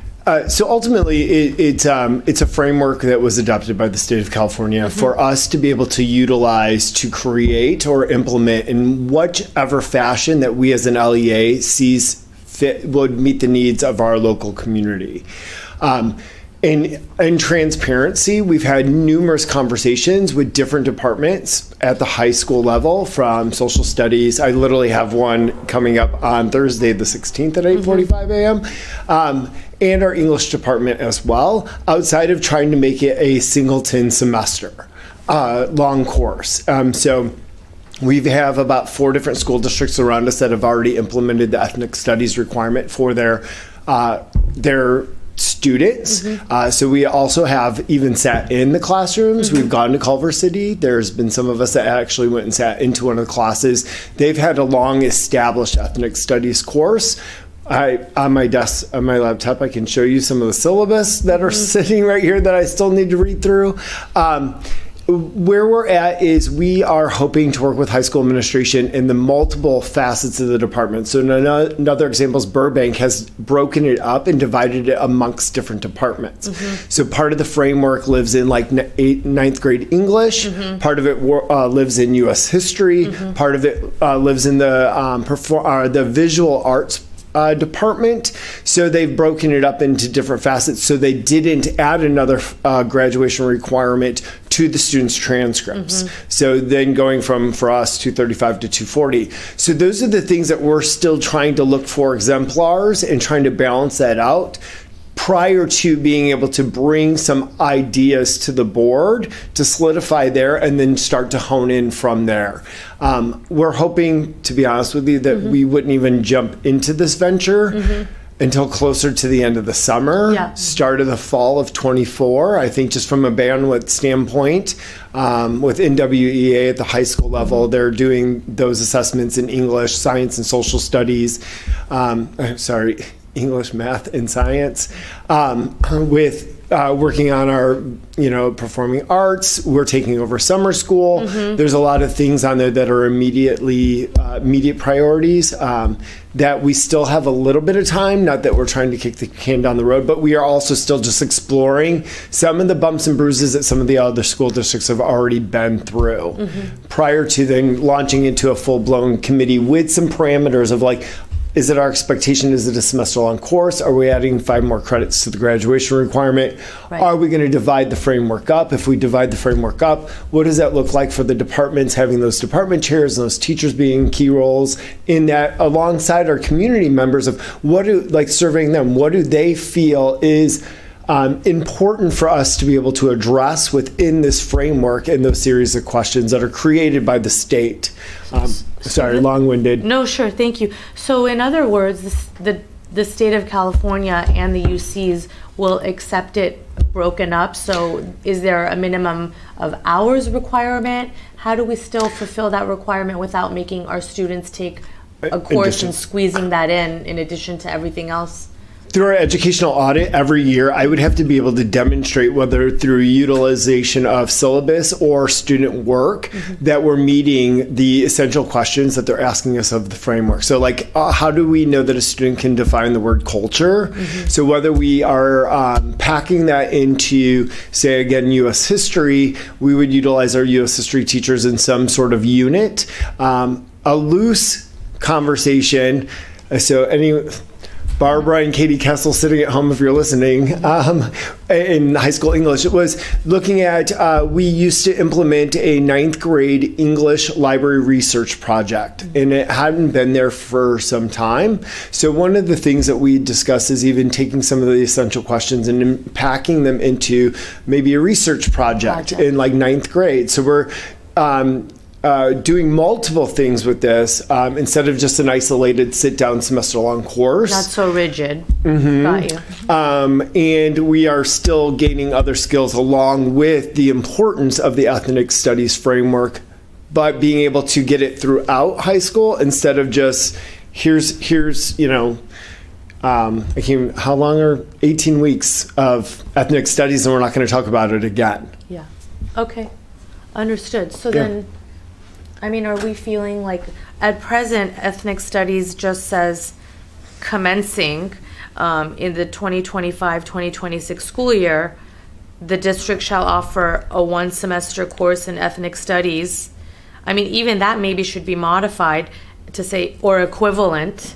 So ultimately, it's a framework that was adopted by the state of California for us to be able to utilize to create or implement in whichever fashion that we as an LEA sees fit would meet the needs of our local community. In transparency, we've had numerous conversations with different departments at the high school level, from social studies. I literally have one coming up on Thursday, the 16th at 8:45 a.m., and our English department as well, outside of trying to make it a singleton semester, long course. So we have about 4 different school districts around us that have already implemented the ethnic studies requirement for their students. So we also have even sat in the classrooms. We've gone to Culver City. There's been some of us that actually went and sat into one of the classes. They've had a long established ethnic studies course. On my desk, on my laptop, I can show you some of the syllabus that are sitting right here that I still need to read through. where we're at is we are hoping to work with high school administration in the multiple facets of the department. So another example is Burbank has broken it up and divided it amongst different departments. So part of the framework lives in like ninth grade English, part of it lives in U.S. history, part of it lives in the visual arts department. So they've broken it up into different facets. So they didn't add another graduation requirement to the students' transcripts. So then going from, for us, 235 to 240. So those are the things that we're still trying to look for exemplars and trying to balance that out prior to being able to bring some ideas to the board to solidify there and then start to hone in from there. We're hoping, to be honest with you, that we wouldn't even jump into this venture until closer to the end of the summer, start of the fall of 24. I think just from a bandwidth standpoint, with NWEA at the high school level, they're doing those assessments in English, science, and social studies. English, math, and science, with working on our, performing arts. We're taking over summer school. There's a lot of things on there that are immediate priorities that we still have a little bit of time, not that we're trying to kick the can down the road, but we are also still just exploring some of the bumps and bruises that some of the other school districts have already been through prior to then launching into a full-blown committee with some parameters of like, is it our expectation? Is it a semester-long course? Are we adding 5 more credits to the graduation requirement? Right. Are we going to divide the framework up? If we divide the framework up, what does that look like for the departments, having those department chairs and those teachers being key roles in that, alongside our community members of surveying them, what do they feel is important for us to be able to address within this framework and those series of questions that are created by the state. Sorry, long-winded. No, sure, thank you. So in other words, the state of California and the UCs will accept it broken up. So is there a minimum of hours requirement? How do we still fulfill that requirement without making our students take a course and squeezing that in addition to everything else? Through our educational audit every year, I would have to be able to demonstrate, whether through utilization of syllabus or student work, that we're meeting the essential questions that they're asking us of the framework. So like, how do we know that a student can define the word culture? So whether we are packing that into, say again, U.S. history, we would utilize our U.S. history teachers in some sort of unit. A loose conversation, Barbara and Katie Kessel sitting at home, if you're listening, in high school English, it was looking at, we used to implement a 9th grade English library research project, and it hadn't been there for some time. So one of the things that we discussed is even taking some of the essential questions and packing them into maybe a research project in like 9th grade. So we're doing multiple things with this instead of just an isolated sit-down semester-long course. Not so rigid. Got you. And we are still gaining other skills along with the importance of the ethnic studies framework, but being able to get it throughout high school instead of just here's how long are 18 weeks of ethnic studies and we're not going to talk about it again. Yeah. Okay. Understood. So then, are we feeling like at present ethnic studies just says commencing in the 2025-2026 school year, the district shall offer a 1-semester course in ethnic studies. Even that maybe should be modified to say or equivalent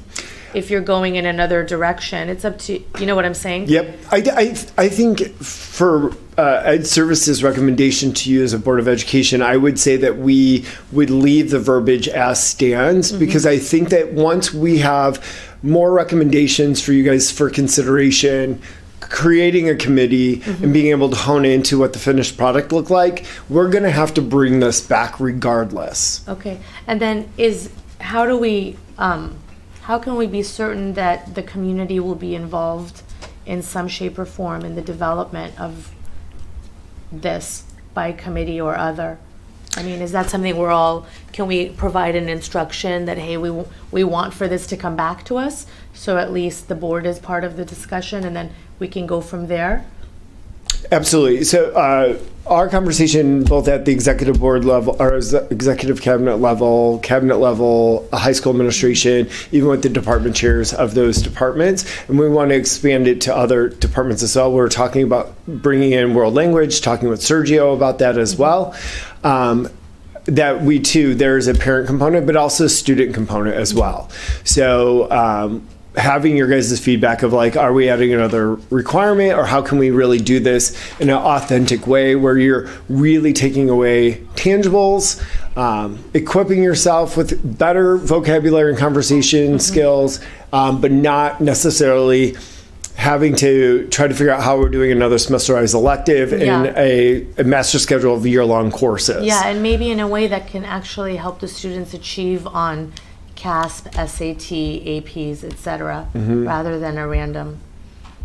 if you're going in another direction. It's up to, you know what I'm saying? Yep. I think for Ed Services' recommendation to you as a Board of Education, I would say that we would leave the verbiage as stands, because I think that once we have more recommendations for you guys for consideration, creating a committee and being able to hone into what the finished product look like, we're going to have to bring this back regardless. Okay. And then how can we be certain that the community will be involved in some shape or form in the development of this by committee or other? Is that something can we provide an instruction that, hey, we want for this to come back to us, so at least the board is part of the discussion and then we can go from there? Absolutely. So our conversation, both at the executive board level, or executive cabinet level, high school administration, even with the department chairs of those departments, and we want to expand it to other departments as well. We're talking about bringing in world language, talking with Sergio about that as well. That we too, there's a parent component, but also a student component as well. So having your guys' feedback of like, are we adding another requirement, or how can we really do this in an authentic way where you're really taking away tangibles, equipping yourself with better vocabulary and conversation skills, but not necessarily having to try to figure out how we're doing another semesterized elective in a master schedule of year-long courses. Yeah, and maybe in a way that can actually help the students achieve on CASP, SAT, APs, etc., rather than a random.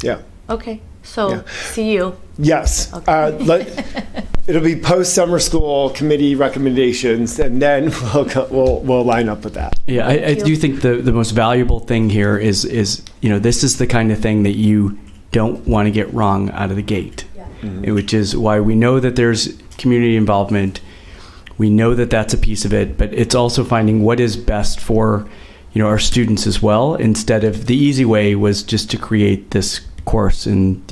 Yeah. Okay, so see you. Yes. Okay. It'll be post-summer school committee recommendations, and then we'll line up with that. Yeah, I do think the most valuable thing here is this is the kind of thing that you don't want to get wrong out of the gate, which is why we know that there's community involvement. We know that that's a piece of it, but it's also finding what is best for our students as well. Instead of the easy way was just to create this course and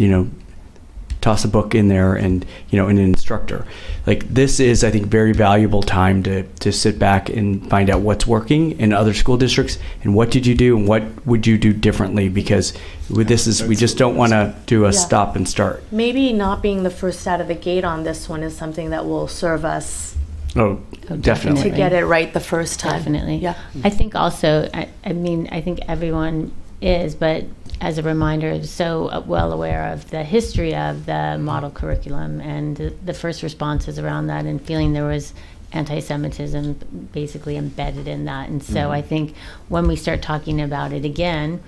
toss a book in there and an instructor. Like, this is, I think, very valuable time to sit back and find out what's working in other school districts and what did you do and what would you do differently, because we just don't want to do a stop and start. Maybe not being the first out of the gate on this one is something that will serve us. Oh, definitely. To get it right the first time. Definitely. Yeah. I think also, I think everyone is, but as a reminder, so well aware of the history of the model curriculum and the first responses around that, and feeling there was anti-Semitism basically embedded in that. And so I think when we start talking about it again,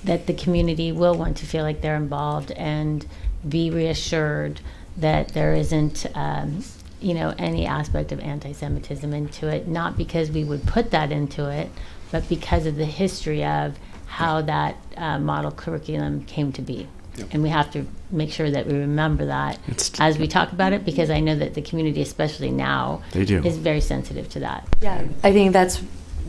that the community will want to feel like they're involved and be reassured that there isn't any aspect of anti-Semitism into it, not because we would put that into it, but because of the history of how that model curriculum came to be. Yep. And we have to make sure that we remember that as we talk about it, because I know that the community, especially now, is very sensitive to that. Yeah, I think that's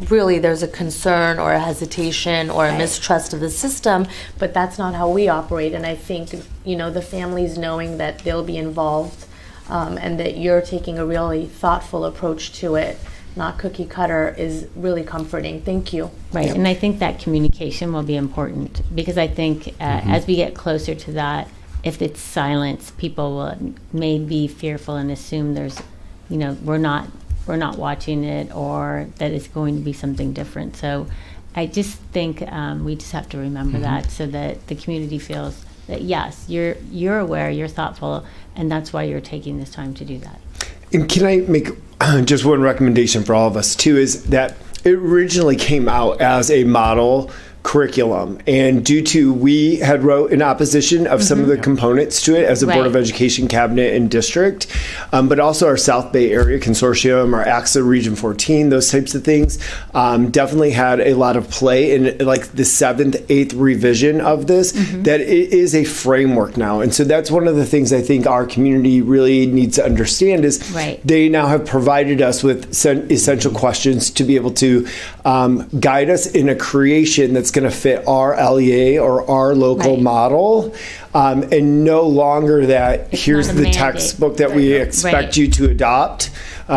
really, there's a concern or a hesitation or a mistrust of the system, but that's not how we operate. And I think, the families knowing that they'll be involved and that you're taking a really thoughtful approach to it, not cookie cutter, is really comforting. Thank you. Right, and I think that communication will be important, because I think as we get closer to that, if it's silence, people will may be fearful and assume there's, we're not watching it, or that it's going to be something different. So I just think we just have to remember that, so that the community feels that yes, you're aware, you're thoughtful, and that's why you're taking this time to do that. And can I make just one recommendation for all of us too, is that it originally came out as a model curriculum, and due to we had wrote in opposition of some of the components to it as a Board of Education cabinet and district, but also our South Bay Area Consortium, our AXA Region 14, those types of things definitely had a lot of play in like the 7th, 8th revision of this, that it is a framework now. And so that's one of the things I think our community really needs to understand is they now have provided us with essential questions to be able to guide us in a creation that's going to fit our LEA or our local model, and no longer that here's the textbook that we expect you to adopt.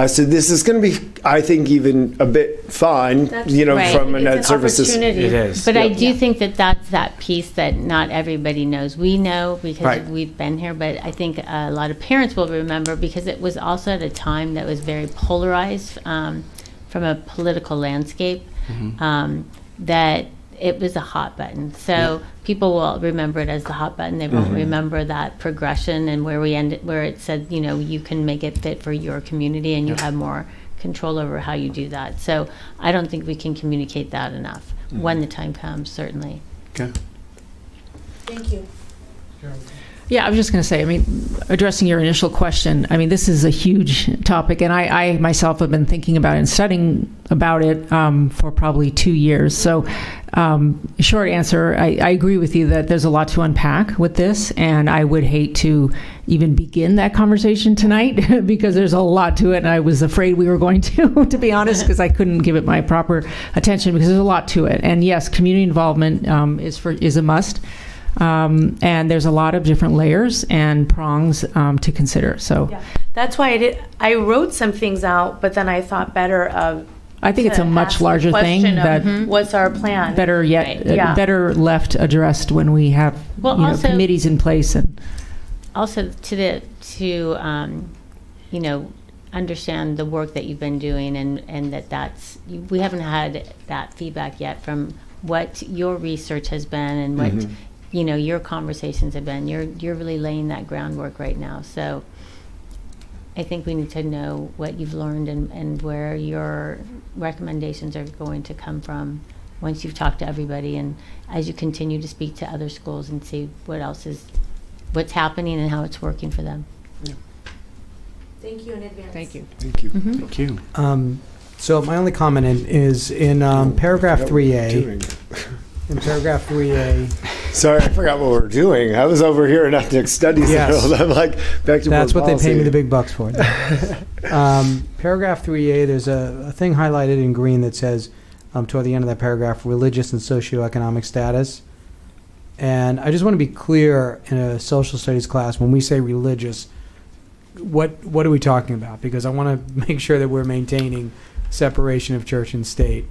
So this is going to be, I think, even a bit fun, from an ed services. It is. But I do think that that's that piece that not everybody knows. We know because we've been here, but I think a lot of parents will remember, because it was also at a time that was very polarized from a political landscape, that it was a hot button. So people will remember it as the hot button. They won't remember that progression and where we ended, where it said, you can make it fit for your community and you have more control over how you do that. So I don't think we can communicate that enough when the time comes, certainly. Okay. Thank you. Yeah, I was just going to say, I mean, addressing your initial question, I mean, this is a huge topic, and I myself have been thinking about it and studying about it for probably 2 years. So, short answer, I agree with you that there's a lot to unpack with this, and I would hate to even begin that conversation tonight because there's a lot to it, and I was afraid we were going to be honest, because I couldn't give it my proper attention because there's a lot to it. And yes, community involvement is a must. And there's a lot of different layers and prongs to consider. So that's why I wrote some things out, but then I thought better of. I think it's a much larger thing that what's our plan? Better yet, better left addressed when we have committees in place and also to understand the work that you've been doing and that's we haven't had that feedback yet from what your research has been and what. Your conversations have been. You're really laying that groundwork right now. So I think we need to know what you've learned and where your recommendations are going to come from once you've talked to everybody and as you continue to speak to other schools and see what's happening and how it's working for them. Yeah. Thank you in advance. Thank you. Thank you. Thank you. So my only comment is in paragraph 3A. In paragraph 3A. Sorry, I forgot what we're doing. I was over here in ethnic studies. Yes. I'm like, back to that's what policy. they pay me the big bucks for. Paragraph 3A, there's a thing highlighted in green that says, toward the end of that paragraph, religious and socioeconomic status. And I just want to be clear in a social studies class, when we say religious, what are we talking about? Because I want to make sure that we're maintaining separation of church and state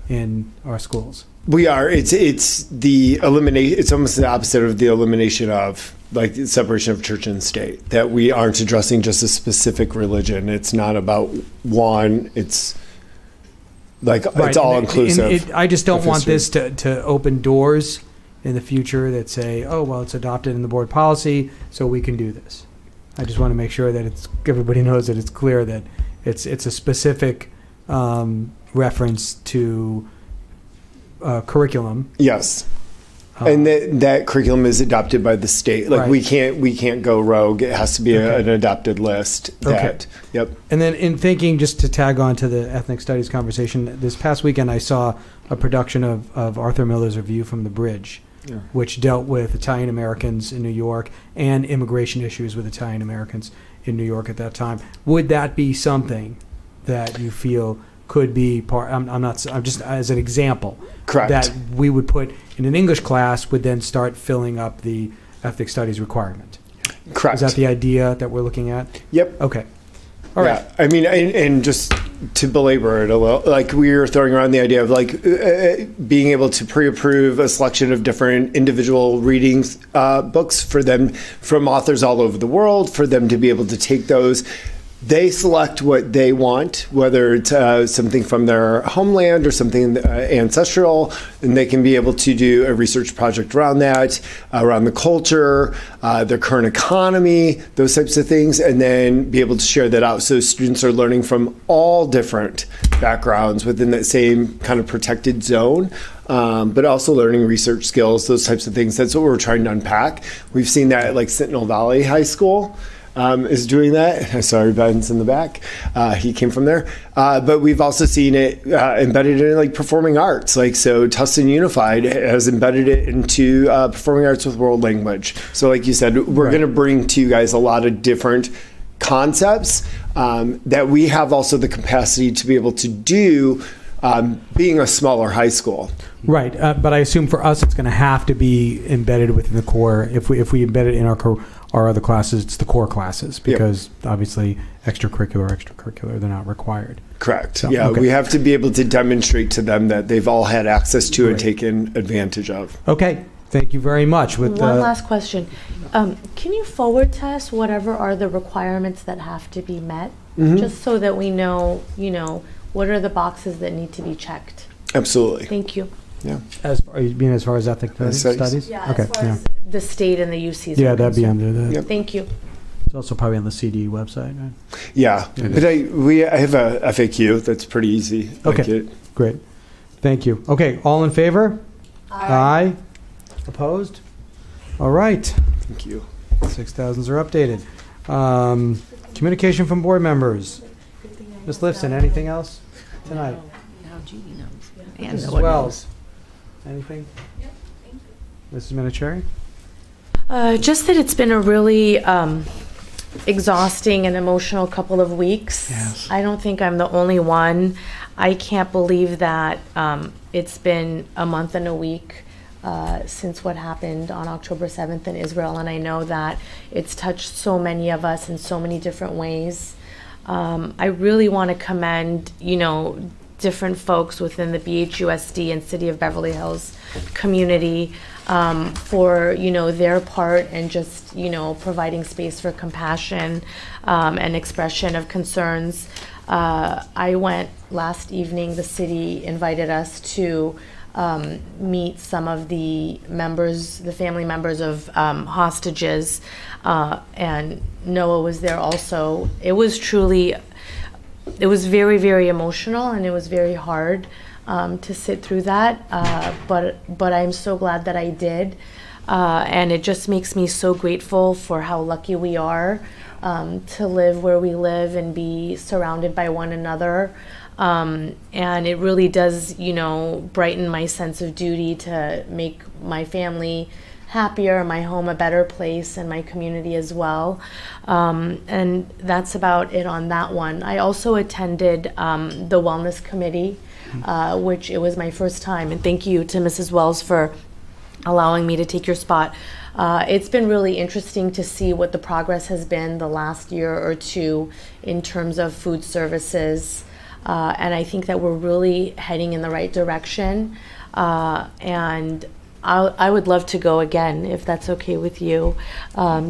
in our schools. We are. It's the elimination. It's almost the opposite of the elimination of like the separation of church and state. That we aren't addressing just a specific religion. It's not about one. It's like it's all inclusive. I just don't want this to open doors in the future that say, oh well, it's adopted in the board policy, so we can do this. I just want to make sure that everybody knows that it's clear that it's a specific reference to. Curriculum. Yes, and that curriculum is adopted by the state. Like we can't go rogue. It has to be an adopted list. Yep. And then in thinking, just to tag on to the ethnic studies conversation, this past weekend I saw a production of Arthur Miller's Review from the Bridge, which dealt with Italian Americans in New York and immigration issues with Italian Americans in New York at that time. Would that be something that you feel could be part? I'm just as an example. Correct. That we would put in an English class would then start filling up the ethnic studies requirement. Correct. Is that the idea that we're looking at? Yep. Okay. All right. I mean, and just to belabor it a little, like we were throwing around the idea of like being able to pre-approve a selection of different individual readings, books for them from authors all over the world, for them to be able to take those. They select what they want, whether it's something from their homeland or something ancestral, and they can be able to do a research project around that, around the culture, their current economy, those types of things, and then be able to share that out. So students are learning from all different backgrounds within that same kind of protected zone. But also learning research skills, those types of things. That's what we're trying to unpack. We've seen that at like Sentinel Valley High School. Is doing that. Sorry, Ben's in the back. He came from there. But we've also seen it embedded in like performing arts. Like so Tustin Unified has embedded it into performing arts with world language. So like you said, we're going to bring to you guys a lot of different concepts that we have also the capacity to be able to do being a smaller high school. Right. But I assume for us it's going to have to be embedded within the core. If we embed it in our other classes, it's the core classes, because obviously extracurricular, they're not required. Correct. So, we have to be able to demonstrate to them that they've all had access to and taken advantage of. Okay. Thank you very much. One last question. Can you forward to us whatever are the requirements that have to be met, just so that we know, what are the boxes that need to be checked? Absolutely. Thank you. Yeah. As far as ethnic studies? Yeah, okay. as far as the state and the UCs. Yeah, that'd be under the. Yep. Thank you. It's also probably on the CD website, right? Yeah, but I have a FAQ that's pretty easy. Okay, great. Thank you. Okay, all in favor? Aye. Opposed? All right. Thank you. 6,000s are updated. Communication from board members. Ms. Lifson, anything else tonight? Now Judy knows. Mrs. Wells, anything? Mrs. Minicherry? Just that it's been a really exhausting and emotional couple of weeks. Yes. I don't think I'm the only one. I can't believe that it's been a month and a week since what happened on October 7th in Israel, and I know that it's touched so many of us in so many different ways. I really want to commend, different folks within the BHUSD and City of Beverly Hills community for, their part and just, providing space for compassion and expression of concerns. I went last evening, the city invited us to meet some of the family members of hostages, and Noah was there also. It was very, very emotional, and it was very hard to sit through that, but I'm so glad that I did, and it just makes me so grateful for how lucky we are to live where we live and be surrounded by one another. And it really does, brighten my sense of duty to make my family happier, my home a better place, and my community as well. And that's about it on that one. I also attended the Wellness Committee, which it was my first time. And thank you to Mrs. Wells for allowing me to take your spot. It's been really interesting to see what the progress has been the last year or two in terms of food services. And I think that we're really heading in the right direction. And I would love to go again, if that's okay with you,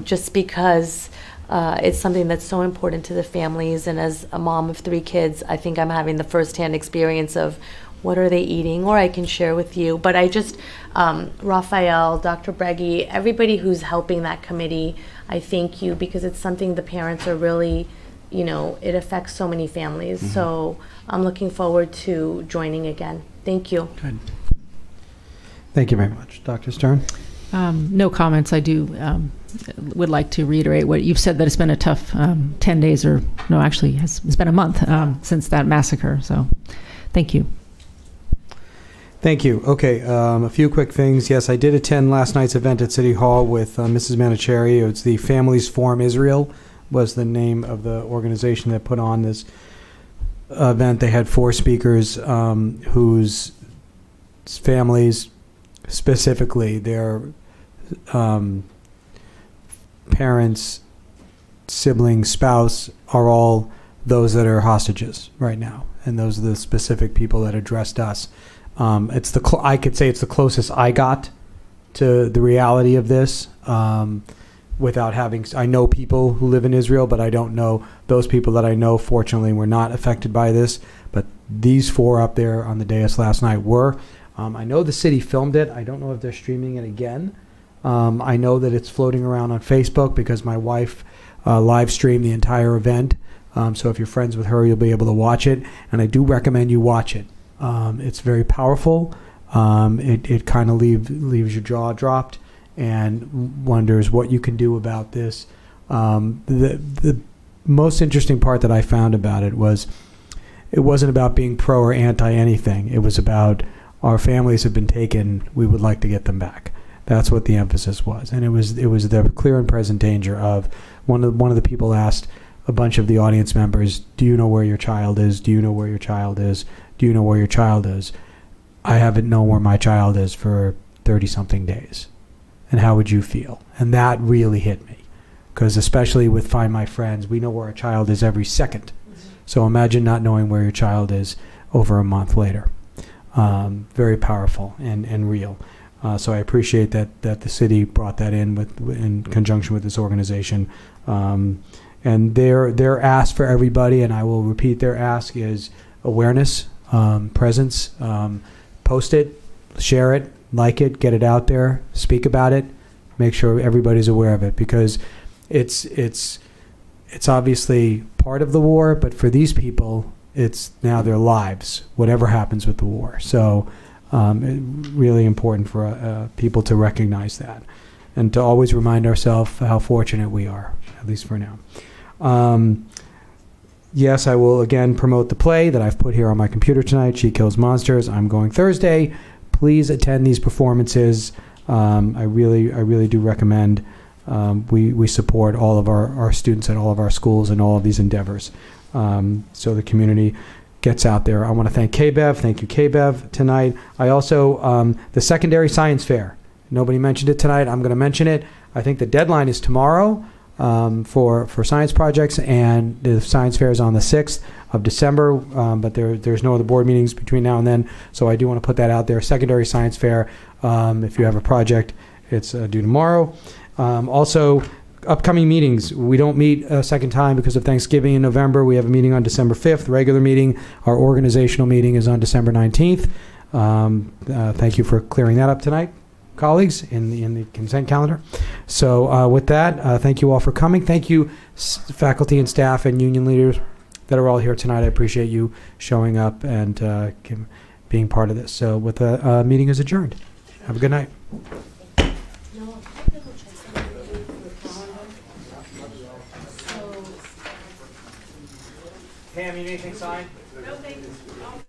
just because it's something that's so important to the families. And as a mom of 3 kids, I think I'm having the firsthand experience of what are they eating, or I can share with you. But I just, Raphael, Dr. Breggy, everybody who's helping that committee, I thank you, because it's something the parents are really, it affects so many families. Mm-hmm. So I'm looking forward to joining again. Thank you. Good. Thank you very much. Dr. Stern? No comments. I do would like to reiterate what you've said, that it's been a tough 10 days, or no, actually it's been a month since that massacre. So thank you. Thank you. Okay, a few quick things. Yes, I did attend last night's event at City Hall with Mrs. Minicherry. It's the Families Forum Israel was the name of the organization that put on this event. They had 4 speakers whose families, specifically their parents, siblings, spouse, are all those that are hostages right now. And those are the specific people that addressed us. I could say it's the closest I got to the reality of this, without having. I know people who live in Israel, but I don't know those people that I know. Fortunately, were not affected by this. But these 4 up there on the dais last night were. I know the city filmed it. I don't know if they're streaming it again. I know that it's floating around on Facebook because my wife live streamed the entire event. So if you're friends with her, you'll be able to watch it. And I do recommend you watch it. It's very powerful. It kind of leaves your jaw dropped and wonders what you can do about this. The most interesting part that I found about it was it wasn't about being pro or anti anything. It was about our families have been taken. We would like to get them back. That's what the emphasis was, and it was the clear and present danger of one of the people asked a bunch of the audience members, "Do you know where your child is? Do you know where your child is? Do you know where your child is?" I haven't known where my child is for 30-something days. And how would you feel? And that really hit me. Because especially with Find My Friends, we know where our child is every second. So imagine not knowing where your child is over a month later. Very powerful and real. So I appreciate that the city brought that in conjunction with this organization. And their ask for everybody, and I will repeat their ask, is awareness, presence. Post it, share it, like it, get it out there, speak about it, make sure everybody's aware of it, because it's obviously part of the war, but for these people, it's now their lives, whatever happens with the war. So really important for people to recognize that. and to always remind ourselves how fortunate we are, at least for now. Yes, I will again promote the play that I've put here on my computer tonight, She Kills Monsters. I'm going Thursday. Please attend these performances. I really do recommend we support all of our students at all of our schools and all of these endeavors, so the community gets out there. I want to thank KBEV. Thank you, KBEV, tonight. I also, the secondary science fair. Nobody mentioned it tonight. I'm going to mention it. I think the deadline is tomorrow for science projects, and the science fair is on the 6th of December, but there's no other board meetings between now and then, so I do want to put that out there. Secondary science fair, if you have a project, it's due tomorrow. Also, upcoming meetings. We don't meet a second time because of Thanksgiving in November. We have a meeting on December 5th, regular meeting. Our organizational meeting is on December 19th. Thank you for clearing that up tonight, colleagues, in the consent calendar. So with that, thank you all for coming. Thank you, faculty and staff and union leaders that are all here tonight. I appreciate you showing up and being part of this. So with the meeting is adjourned. Have a good night. Pam, you need anything signed? No, thank you.